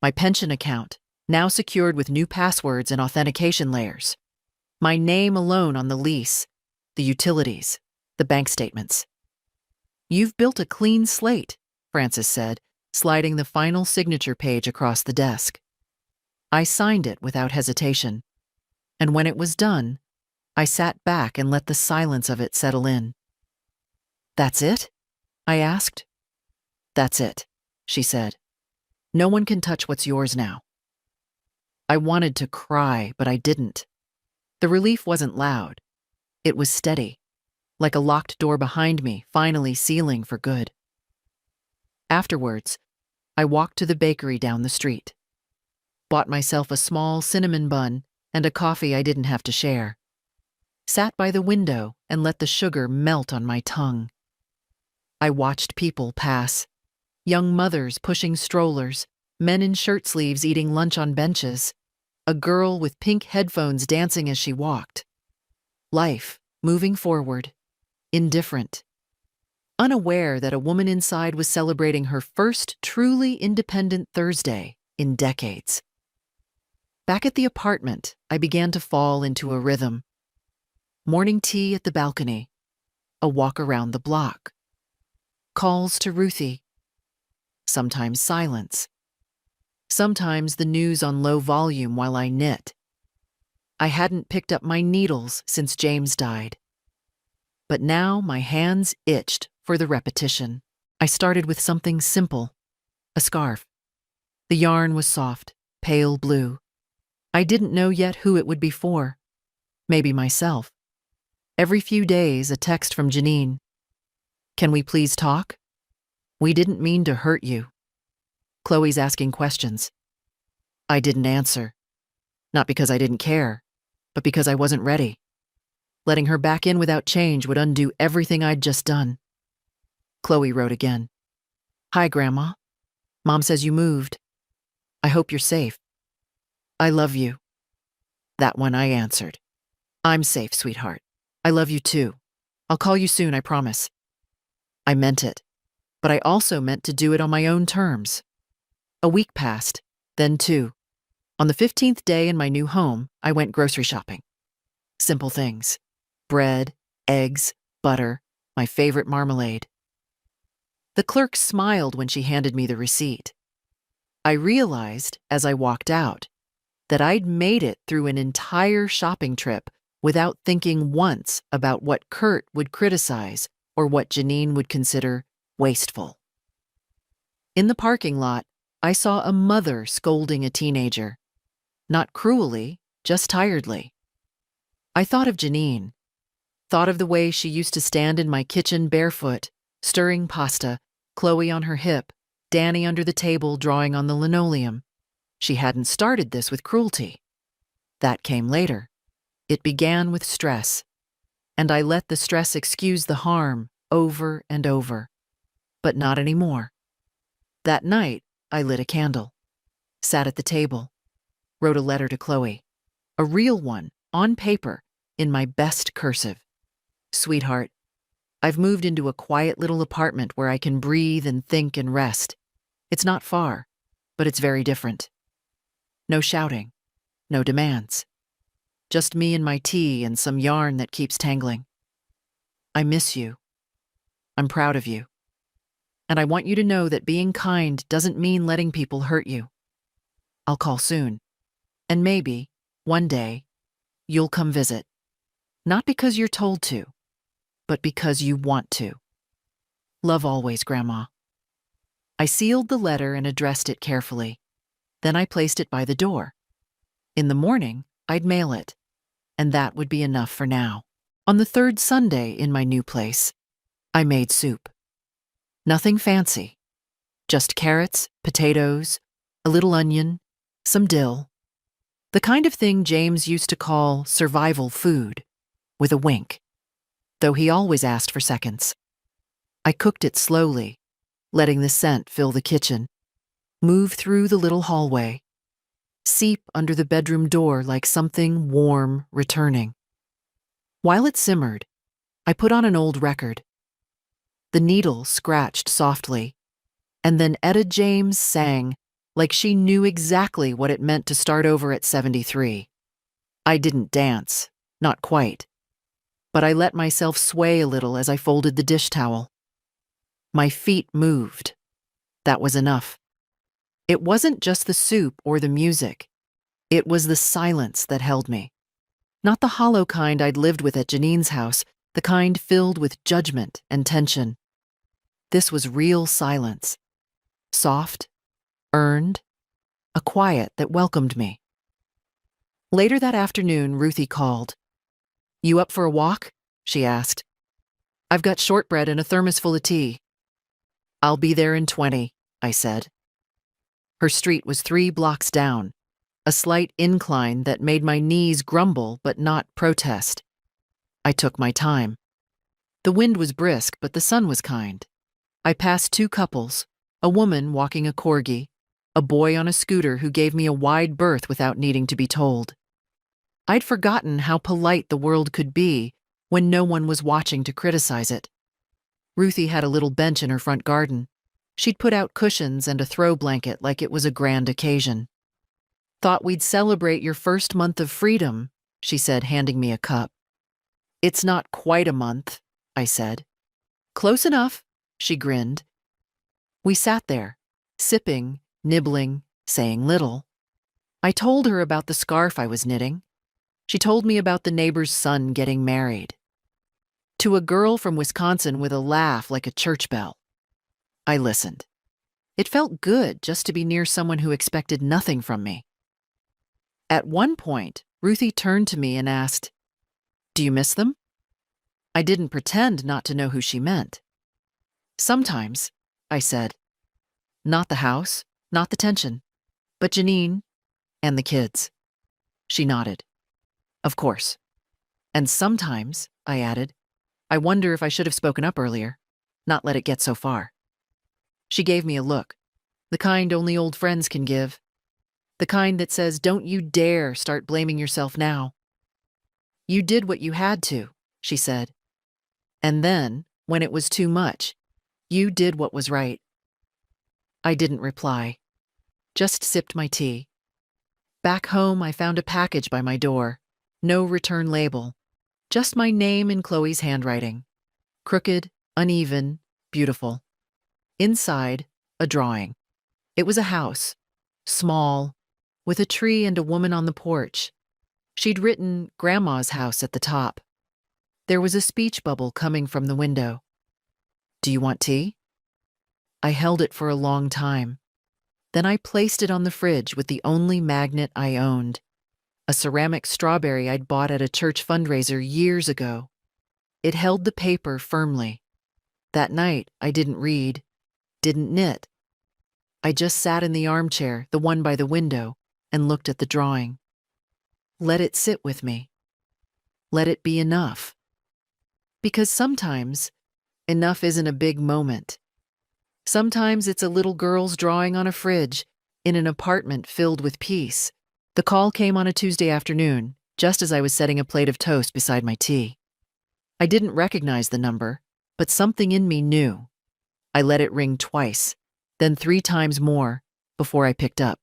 My pension account, now secured with new passwords and authentication layers. My name alone on the lease, the utilities, the bank statements. You've built a clean slate, Frances said, sliding the final signature page across the desk. I signed it without hesitation, and when it was done, I sat back and let the silence of it settle in. "That's it?" I asked. "That's it," she said. "No one can touch what's yours now." I wanted to cry, but I didn't. The relief wasn't loud. It was steady, like a locked door behind me, finally sealing for good. Afterwards, I walked to the bakery down the street, bought myself a small cinnamon bun and a coffee I didn't have to share, sat by the window and let the sugar melt on my tongue. I watched people pass, young mothers pushing strollers, men in shirt sleeves eating lunch on benches, a girl with pink headphones dancing as she walked. Life, moving forward, indifferent, unaware that a woman inside was celebrating her first truly independent Thursday in decades. Back at the apartment, I began to fall into a rhythm. Morning tea at the balcony, a walk around the block, calls to Ruthie, sometimes silence, sometimes the news on low volume while I knit. I hadn't picked up my needles since James died, but now my hands itched for the repetition. I started with something simple, a scarf. The yarn was soft, pale blue. I didn't know yet who it would be for. Maybe myself. Every few days, a text from Janine. "Can we please talk? We didn't mean to hurt you." Chloe's asking questions. I didn't answer. Not because I didn't care, but because I wasn't ready. Letting her back in without change would undo everything I'd just done. Chloe wrote again. "Hi, Grandma. Mom says you moved. I hope you're safe. I love you." That one I answered. "I'm safe, sweetheart. I love you too. I'll call you soon, I promise." I meant it, but I also meant to do it on my own terms. A week passed, then two. On the 15th day in my new home, I went grocery shopping. Simple things. Bread, eggs, butter, my favorite marmalade. The clerk smiled when she handed me the receipt. I realized, as I walked out, that I'd made it through an entire shopping trip without thinking once about what Kurt would criticize or what Janine would consider wasteful. In the parking lot, I saw a mother scolding a teenager. Not cruelly, just tiredly. I thought of Janine, thought of the way she used to stand in my kitchen barefoot, stirring pasta, Chloe on her hip, Danny under the table drawing on the linoleum. She hadn't started this with cruelty. That came later. It began with stress, and I let the stress excuse the harm over and over. But not anymore. That night, I lit a candle, sat at the table, wrote a letter to Chloe, a real one, on paper, in my best cursive. "Sweetheart, I've moved into a quiet little apartment where I can breathe and think and rest. It's not far, but it's very different. No shouting, no demands. Just me and my tea and some yarn that keeps tangling. I miss you. I'm proud of you. And I want you to know that being kind doesn't mean letting people hurt you. I'll call soon. And maybe, one day, you'll come visit. Not because you're told to, but because you want to. Love always, Grandma." I sealed the letter and addressed it carefully. Then I placed it by the door. In the morning, I'd mail it, and that would be enough for now. On the third Sunday in my new place, I made soup. Nothing fancy. Just carrots, potatoes, a little onion, some dill. The kind of thing James used to call survival food, with a wink, though he always asked for seconds. I cooked it slowly, letting the scent fill the kitchen, move through the little hallway, seep under the bedroom door like something warm returning. While it simmered, I put on an old record. The needle scratched softly, and then Etta James sang like she knew exactly what it meant to start over at 73. I didn't dance, not quite, but I let myself sway a little as I folded the dish towel. My feet moved. That was enough. It wasn't just the soup or the music. It was the silence that held me. Not the hollow kind I'd lived with at Janine's house, the kind filled with judgment and tension. This was real silence. Soft, earned, a quiet that welcomed me. Later that afternoon, Ruthie called. "You up for a walk?" she asked. "I've got shortbread and a thermos full of tea." "I'll be there in 20, I said. Her street was 3 blocks down, a slight incline that made my knees grumble but not protest. I took my time. The wind was brisk, but the sun was kind. I passed 2 couples, a woman walking a corgi, a boy on a scooter who gave me a wide berth without needing to be told. I'd forgotten how polite the world could be when no one was watching to criticize it. Ruthie had a little bench in her front garden. She'd put out cushions and a throw blanket like it was a grand occasion. "Thought we'd celebrate your first month of freedom," she said, handing me a cup. "It's not quite a month," I said. "Close enough," she grinned. We sat there, sipping, nibbling, saying little. I told her about the scarf I was knitting. She told me about the neighbor's son getting married. To a girl from Wisconsin with a laugh like a church bell. I listened. It felt good just to be near someone who expected nothing from me. At one point, Ruthie turned to me and asked, "Do you miss them?" I didn't pretend not to know who she meant. "Sometimes," I said. "Not the house, not the tension, but Janine and the kids." She nodded. "Of course. And sometimes," I added, "I wonder if I should have spoken up earlier, not let it get so far." She gave me a look, the kind only old friends can give, the kind that says, "Don't you dare start blaming yourself now." "You did what you had to," she said. "And then, when it was too much, you did what was right." I didn't reply, just sipped my tea. Back home, I found a package by my door. No return label, just my name in Chloe's handwriting. Crooked, uneven, beautiful. Inside, a drawing. It was a house, small, with a tree and a woman on the porch. She'd written Grandma's house at the top. There was a speech bubble coming from the window. "Do you want tea?" I held it for a long time. Then I placed it on the fridge with the only magnet I owned, a ceramic strawberry I'd bought at a church fundraiser years ago. It held the paper firmly. That night, I didn't read, didn't knit. I just sat in the armchair, the one by the window, and looked at the drawing. Let it sit with me. Let it be enough. Because sometimes, enough isn't a big moment. Sometimes it's a little girl's drawing on a fridge in an apartment filled with peace. The call came on a Tuesday afternoon, just as I was setting a plate of toast beside my tea. I didn't recognize the number, but something in me knew. I let it ring twice, then 3 times more, before I picked up.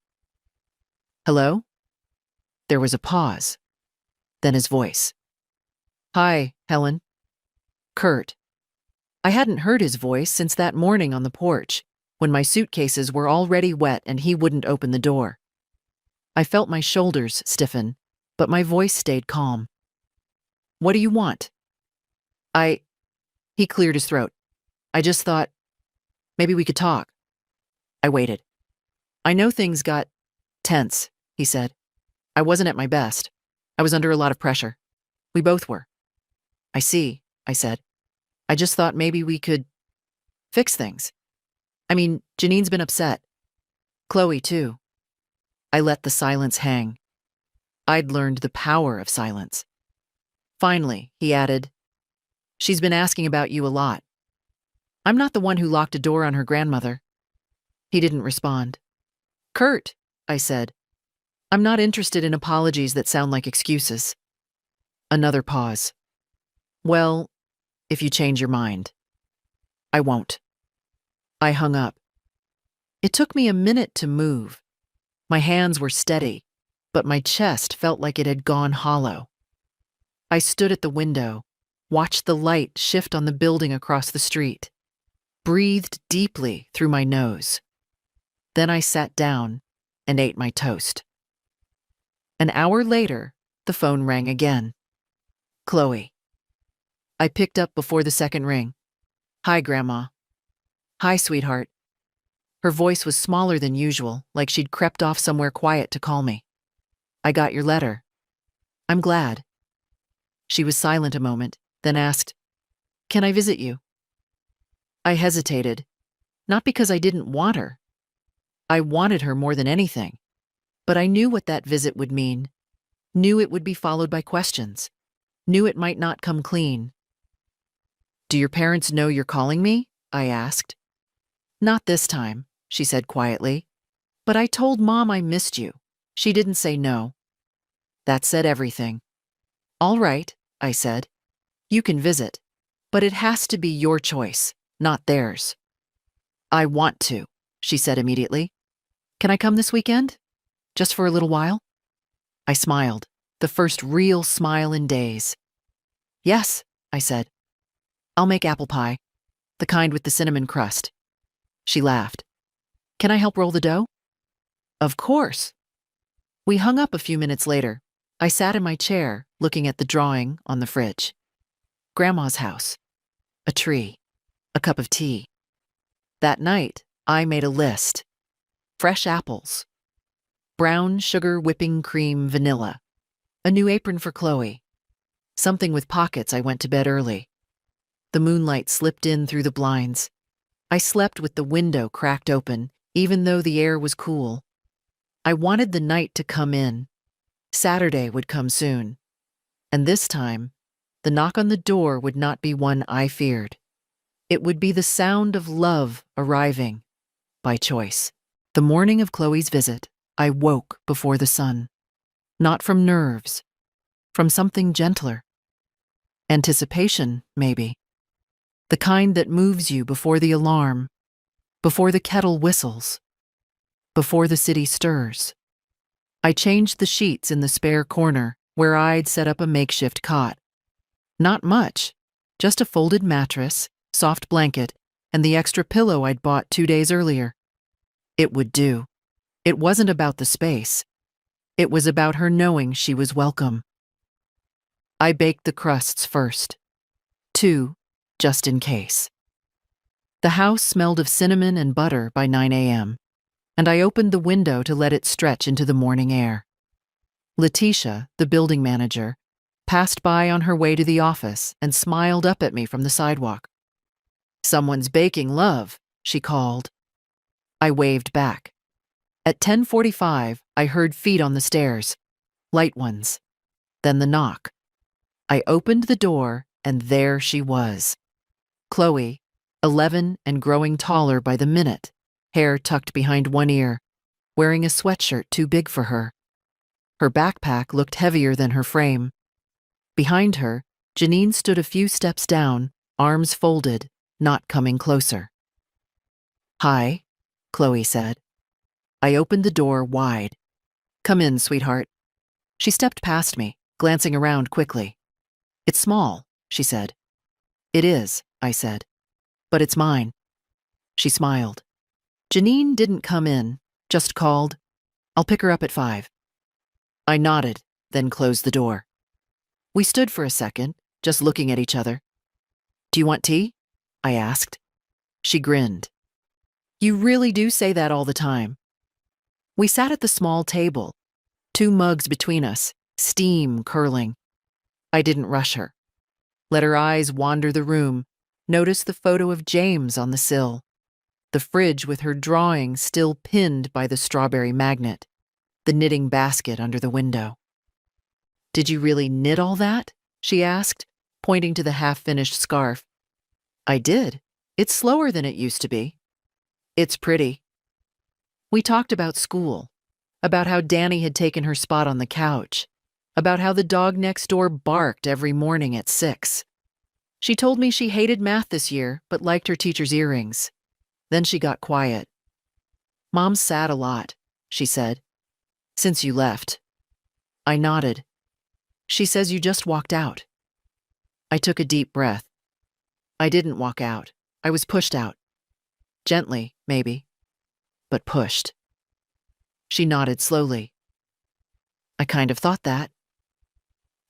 "Hello?" There was a pause. Then his voice. "Hi, Helen." Kurt. I hadn't heard his voice since that morning on the porch, when my suitcases were already wet and he wouldn't open the door. I felt my shoulders stiffen, but my voice stayed calm. "What do you want?" He cleared his throat. "I just thought, maybe we could talk." I waited. "I know things got tense," he said. "I wasn't at my best. I was under a lot of pressure. We both were." "I see," I said. "I just thought maybe we could fix things. I mean, Janine's been upset. Chloe, too." I let the silence hang. I'd learned the power of silence. Finally, he added, "She's been asking about you a lot. I'm not the one who locked a door on her grandmother." He didn't respond. "Kurt," I said, "I'm not interested in apologies that sound like excuses." Another pause. "Well, if you change your mind." "I won't." I hung up. It took me a minute to move. My hands were steady, but my chest felt like it had gone hollow. I stood at the window, watched the light shift on the building across the street. breathed deeply through my nose. Then I sat down and ate my toast. An hour later, the phone rang again. Chloe. I picked up before the second ring. Hi, Grandma. Hi, sweetheart. Her voice was smaller than usual, like she'd crept off somewhere quiet to call me. I got your letter. I'm glad. She was silent a moment, then asked, Can I visit you? I hesitated, not because I didn't want her. I wanted her more than anything, but I knew what that visit would mean, knew it would be followed by questions, knew it might not come clean. Do your parents know you're calling me? I asked. Not this time, she said quietly, but I told Mom I missed you. She didn't say no. That said everything. All right, I said. You can visit, but it has to be your choice, not theirs. I want to, she said immediately. Can I come this weekend? Just for a little while? I smiled, the first real smile in days. Yes, I said. I'll make apple pie, the kind with the cinnamon crust. She laughed. Can I help roll the dough? Of course. We hung up a few minutes later. I sat in my chair, looking at the drawing on the fridge. Grandma's house. A tree. A cup of tea. That night, I made a list. Fresh apples. Brown sugar whipping cream vanilla. A new apron for Chloe. Something with pockets. I went to bed early. The moonlight slipped in through the blinds. I slept with the window cracked open, even though the air was cool. I wanted the night to come in. Saturday would come soon. And this time, the knock on the door would not be one I feared. It would be the sound of love arriving, by choice. The morning of Chloe's visit, I woke before the sun. Not from nerves, from something gentler. Anticipation, maybe. The kind that moves you before the alarm, before the kettle whistles, before the city stirs. I changed the sheets in the spare corner where I'd set up a makeshift cot. Not much, just a folded mattress, soft blanket, and the extra pillow I'd bought 2 days earlier. It would do. It wasn't about the space. It was about her knowing she was welcome. I baked the crusts first. 2, just in case. The house smelled of cinnamon and butter by 9 a.m., and I opened the window to let it stretch into the morning air. Letitia, the building manager, passed by on her way to the office and smiled up at me from the sidewalk. Someone's baking love, she called. I waved back. At 10:45, I heard feet on the stairs, light ones. Then the knock. I opened the door, and there she was. Chloe, 11 and growing taller by the minute, hair tucked behind one ear, wearing a sweatshirt too big for her. Her backpack looked heavier than her frame. Behind her, Janine stood a few steps down, arms folded, not coming closer. Hi, Chloe said. I opened the door wide. Come in, sweetheart. She stepped past me, glancing around quickly. It's small, she said. It is, I said. But it's mine. She smiled. Janine didn't come in, just called, I'll pick her up at 5. I nodded, then closed the door. We stood for a second, just looking at each other. Do you want tea? I asked. She grinned. You really do say that all the time. We sat at the small table, 2 mugs between us, steam curling. I didn't rush her. Let her eyes wander the room, notice the photo of James on the sill, the fridge with her drawing still pinned by the strawberry magnet, the knitting basket under the window. Did you really knit all that? She asked, pointing to the half-finished scarf. I did. It's slower than it used to be. It's pretty. We talked about school, about how Danny had taken her spot on the couch, about how the dog next door barked every morning at 6. She told me she hated math this year, but liked her teacher's earrings. Then she got quiet. Mom's sad a lot, she said. Since you left. I nodded. She says you just walked out. I took a deep breath. I didn't walk out. I was pushed out. Gently, maybe, but pushed. She nodded slowly. I kind of thought that.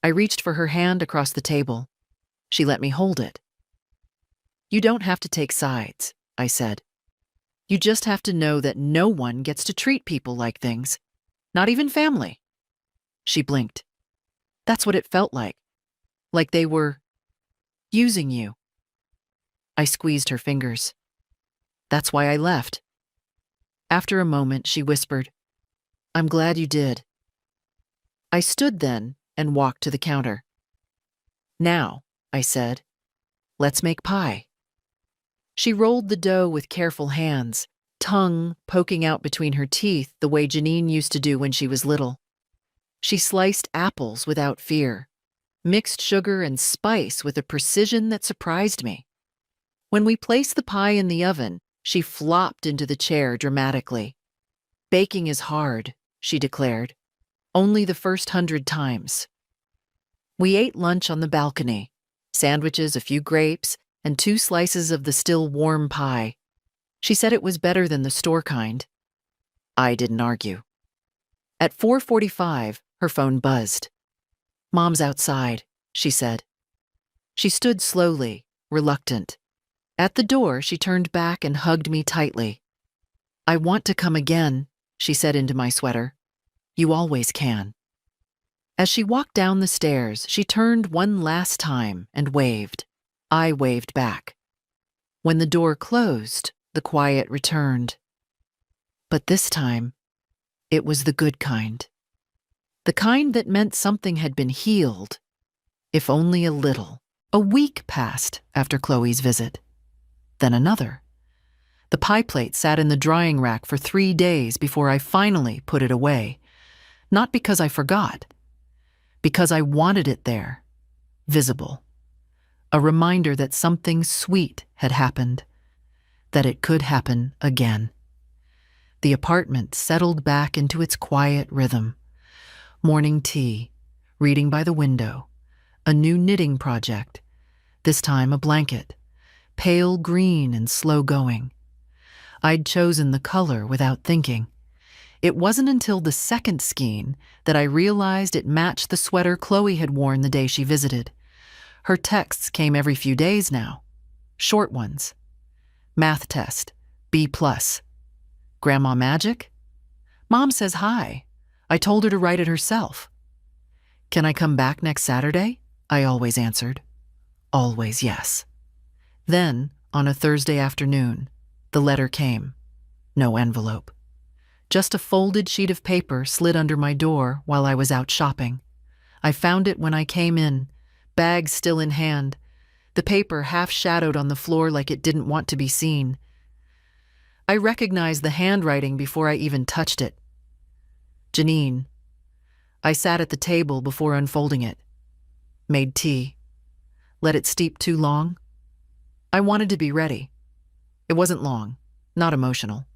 I reached for her hand across the table. She let me hold it. You don't have to take sides, I said. You just have to know that no one gets to treat people like things, not even family. She blinked. That's what it felt like they were using you. I squeezed her fingers. That's why I left. After a moment, she whispered, I'm glad you did. I stood then and walked to the counter. Now, I said, let's make pie. She rolled the dough with careful hands, tongue poking out between her teeth the way Janine used to do when she was little. She sliced apples without fear, mixed sugar and spice with a precision that surprised me. When we placed the pie in the oven, she flopped into the chair dramatically. Baking is hard, she declared. Only the first 100 times. We ate lunch on the balcony, sandwiches, a few grapes, and 2 slices of the still warm pie. She said it was better than the store kind. I didn't argue. At 4:45, her phone buzzed. Mom's outside, she said. She stood slowly, reluctant. At the door, she turned back and hugged me tightly. I want to come again, she said into my sweater. You always can. As she walked down the stairs, she turned one last time and waved. I waved back. When the door closed, the quiet returned. But this time, it was the good kind. The kind that meant something had been healed, if only a little. A week passed after Chloe's visit. Then another. The pie plate sat in the drying rack for 3 days before I finally put it away. Not because I forgot, because I wanted it there, visible. A reminder that something sweet had happened, that it could happen again. The apartment settled back into its quiet rhythm. Morning tea, reading by the window, a new knitting project, this time a blanket, pale green and slow going. I'd chosen the color without thinking. It wasn't until the second skein that I realized it matched the sweater Chloe had worn the day she visited. Her texts came every few days now. Short ones. Math test, B+. Grandma magic? Mom says hi. I told her to write it herself. Can I come back next Saturday? I always answered. Always yes. Then, on a Thursday afternoon, the letter came. No envelope. Just a folded sheet of paper slid under my door while I was out shopping. I found it when I came in, bag still in hand, the paper half shadowed on the floor like it didn't want to be seen. I recognized the handwriting before I even touched it. Janine. I sat at the table before unfolding it. Made tea. Let it steep too long. I wanted to be ready. It wasn't long, not emotional,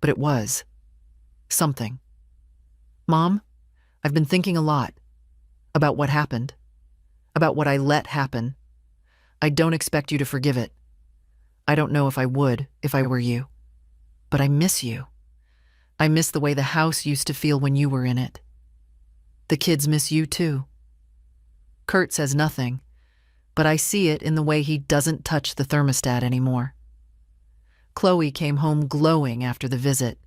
but it was. Something. Mom, I've been thinking a lot about what happened, about what I let happen. I don't expect you to forgive it. I don't know if I would if I were you, but I miss you. I miss the way the house used to feel when you were in it. The kids miss you too. Kurt says nothing, but I see it in the way he doesn't touch the thermostat anymore. Chloe came home glowing after the visit.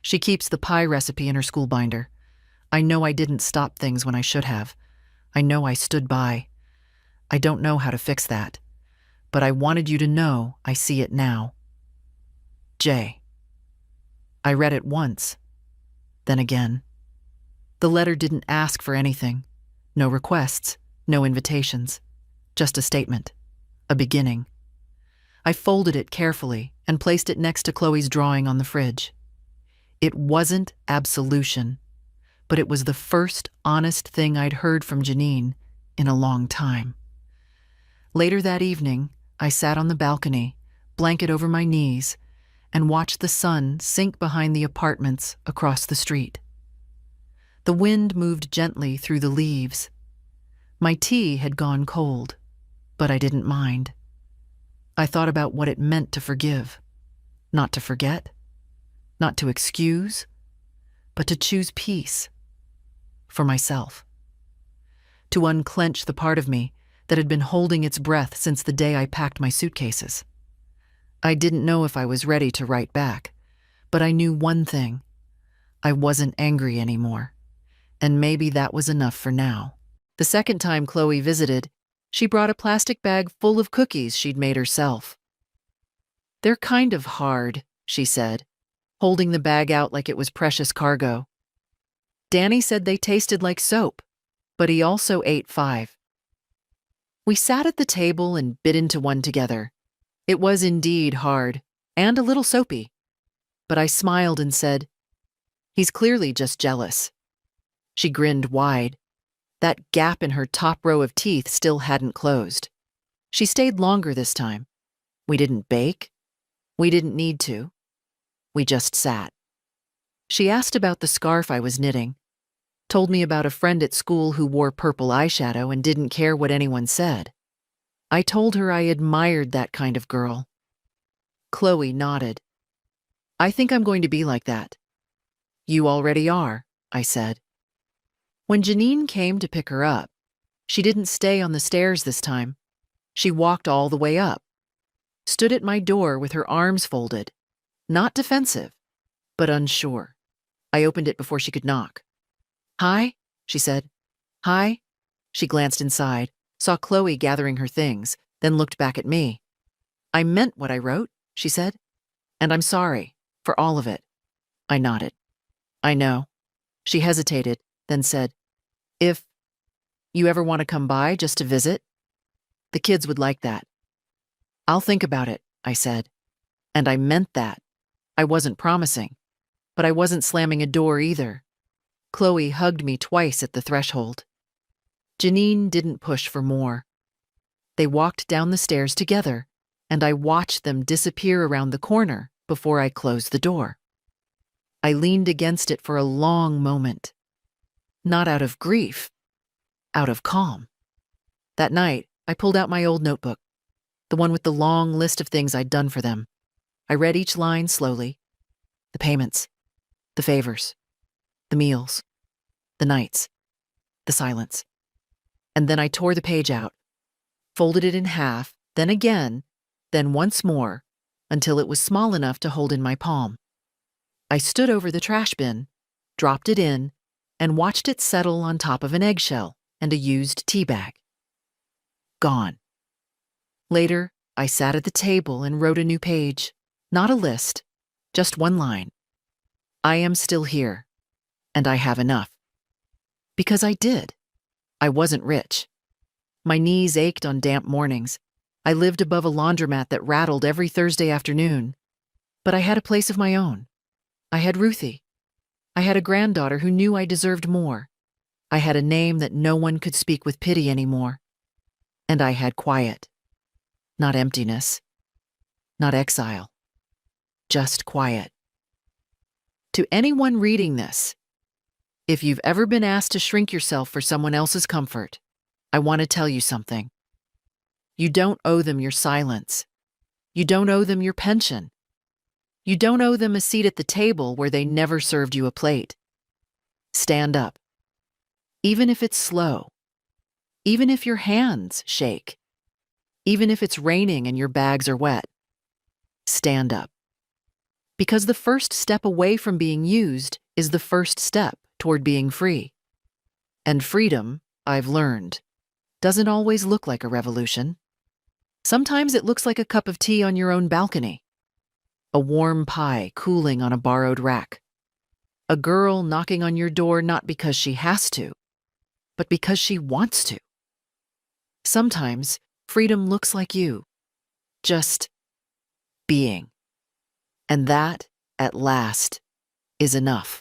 She keeps the pie recipe in her school binder. I know I didn't stop things when I should have. I know I stood by. I don't know how to fix that, but I wanted you to know I see it now. Jay. I read it once, then again. The letter didn't ask for anything. No requests, no invitations. Just a statement. A beginning. I folded it carefully and placed it next to Chloe's drawing on the fridge. It wasn't absolution, but it was the first honest thing I'd heard from Janine in a long time. Later that evening, I sat on the balcony, blanket over my knees, and watched the sun sink behind the apartments across the street. The wind moved gently through the leaves. My tea had gone cold, but I didn't mind. I thought about what it meant to forgive. Not to forget, not to excuse, but to choose peace for myself. To unclench the part of me that had been holding its breath since the day I packed my suitcases. I didn't know if I was ready to write back, but I knew one thing. I wasn't angry anymore, and maybe that was enough for now. The second time Chloe visited, she brought a plastic bag full of cookies she'd made herself. "They're kind of hard," she said, holding the bag out like it was precious cargo. "Danny said they tasted like soap, but he also ate 5. We sat at the table and bit into one together. It was indeed hard, and a little soapy. But I smiled and said, 'He's clearly just jealous.' She grinned wide. That gap in her top row of teeth still hadn't closed. She stayed longer this time. We didn't bake. We didn't need to. We just sat. She asked about the scarf I was knitting, told me about a friend at school who wore purple eyeshadow and didn't care what anyone said. I told her I admired that kind of girl. Chloe nodded. "I think I'm going to be like that." "You already are," I said. When Janine came to pick her up, she didn't stay on the stairs this time. She walked all the way up, stood at my door with her arms folded, not defensive, but unsure. I opened it before she could knock. "Hi," she said. "Hi." She glanced inside, saw Chloe gathering her things, then looked back at me. "I meant what I wrote," she said, "and I'm sorry for all of it." I nodded. "I know." She hesitated, then said, "If you ever want to come by just to visit, the kids would like that." "I'll think about it," I said. And I meant that. I wasn't promising, but I wasn't slamming a door either. Chloe hugged me twice at the threshold. Janine didn't push for more. They walked down the stairs together, and I watched them disappear around the corner before I closed the door. I leaned against it for a long moment. Not out of grief, out of calm. That night, I pulled out my old notebook, the one with the long list of things I'd done for them. I read each line slowly. The payments, the favors, the meals, the nights, the silence. And then I tore the page out, folded it in half, then again, then once more, until it was small enough to hold in my palm. I stood over the trash bin, dropped it in, and watched it settle on top of an eggshell and a used tea bag. Gone. Later, I sat at the table and wrote a new page. Not a list, just one line. I am still here, and I have enough. Because I did. I wasn't rich. My knees ached on damp mornings. I lived above a laundromat that rattled every Thursday afternoon. But I had a place of my own. I had Ruthie. I had a granddaughter who knew I deserved more. I had a name that no one could speak with pity anymore. And I had quiet. Not emptiness. Not exile. Just quiet. To anyone reading this, if you've ever been asked to shrink yourself for someone else's comfort, I want to tell you something. You don't owe them your silence. You don't owe them your pension. You don't owe them a seat at the table where they never served you a plate. Stand up. Even if it's slow. Even if your hands shake. Even if it's raining and your bags are wet. Stand up. Because the first step away from being used is the first step toward being free. And freedom, I've learned, doesn't always look like a revolution. Sometimes it looks like a cup of tea on your own balcony. A warm pie cooling on a borrowed rack. A girl knocking on your door not because she has to, but because she wants to. Sometimes freedom looks like you, just being. And that, at last, is enough.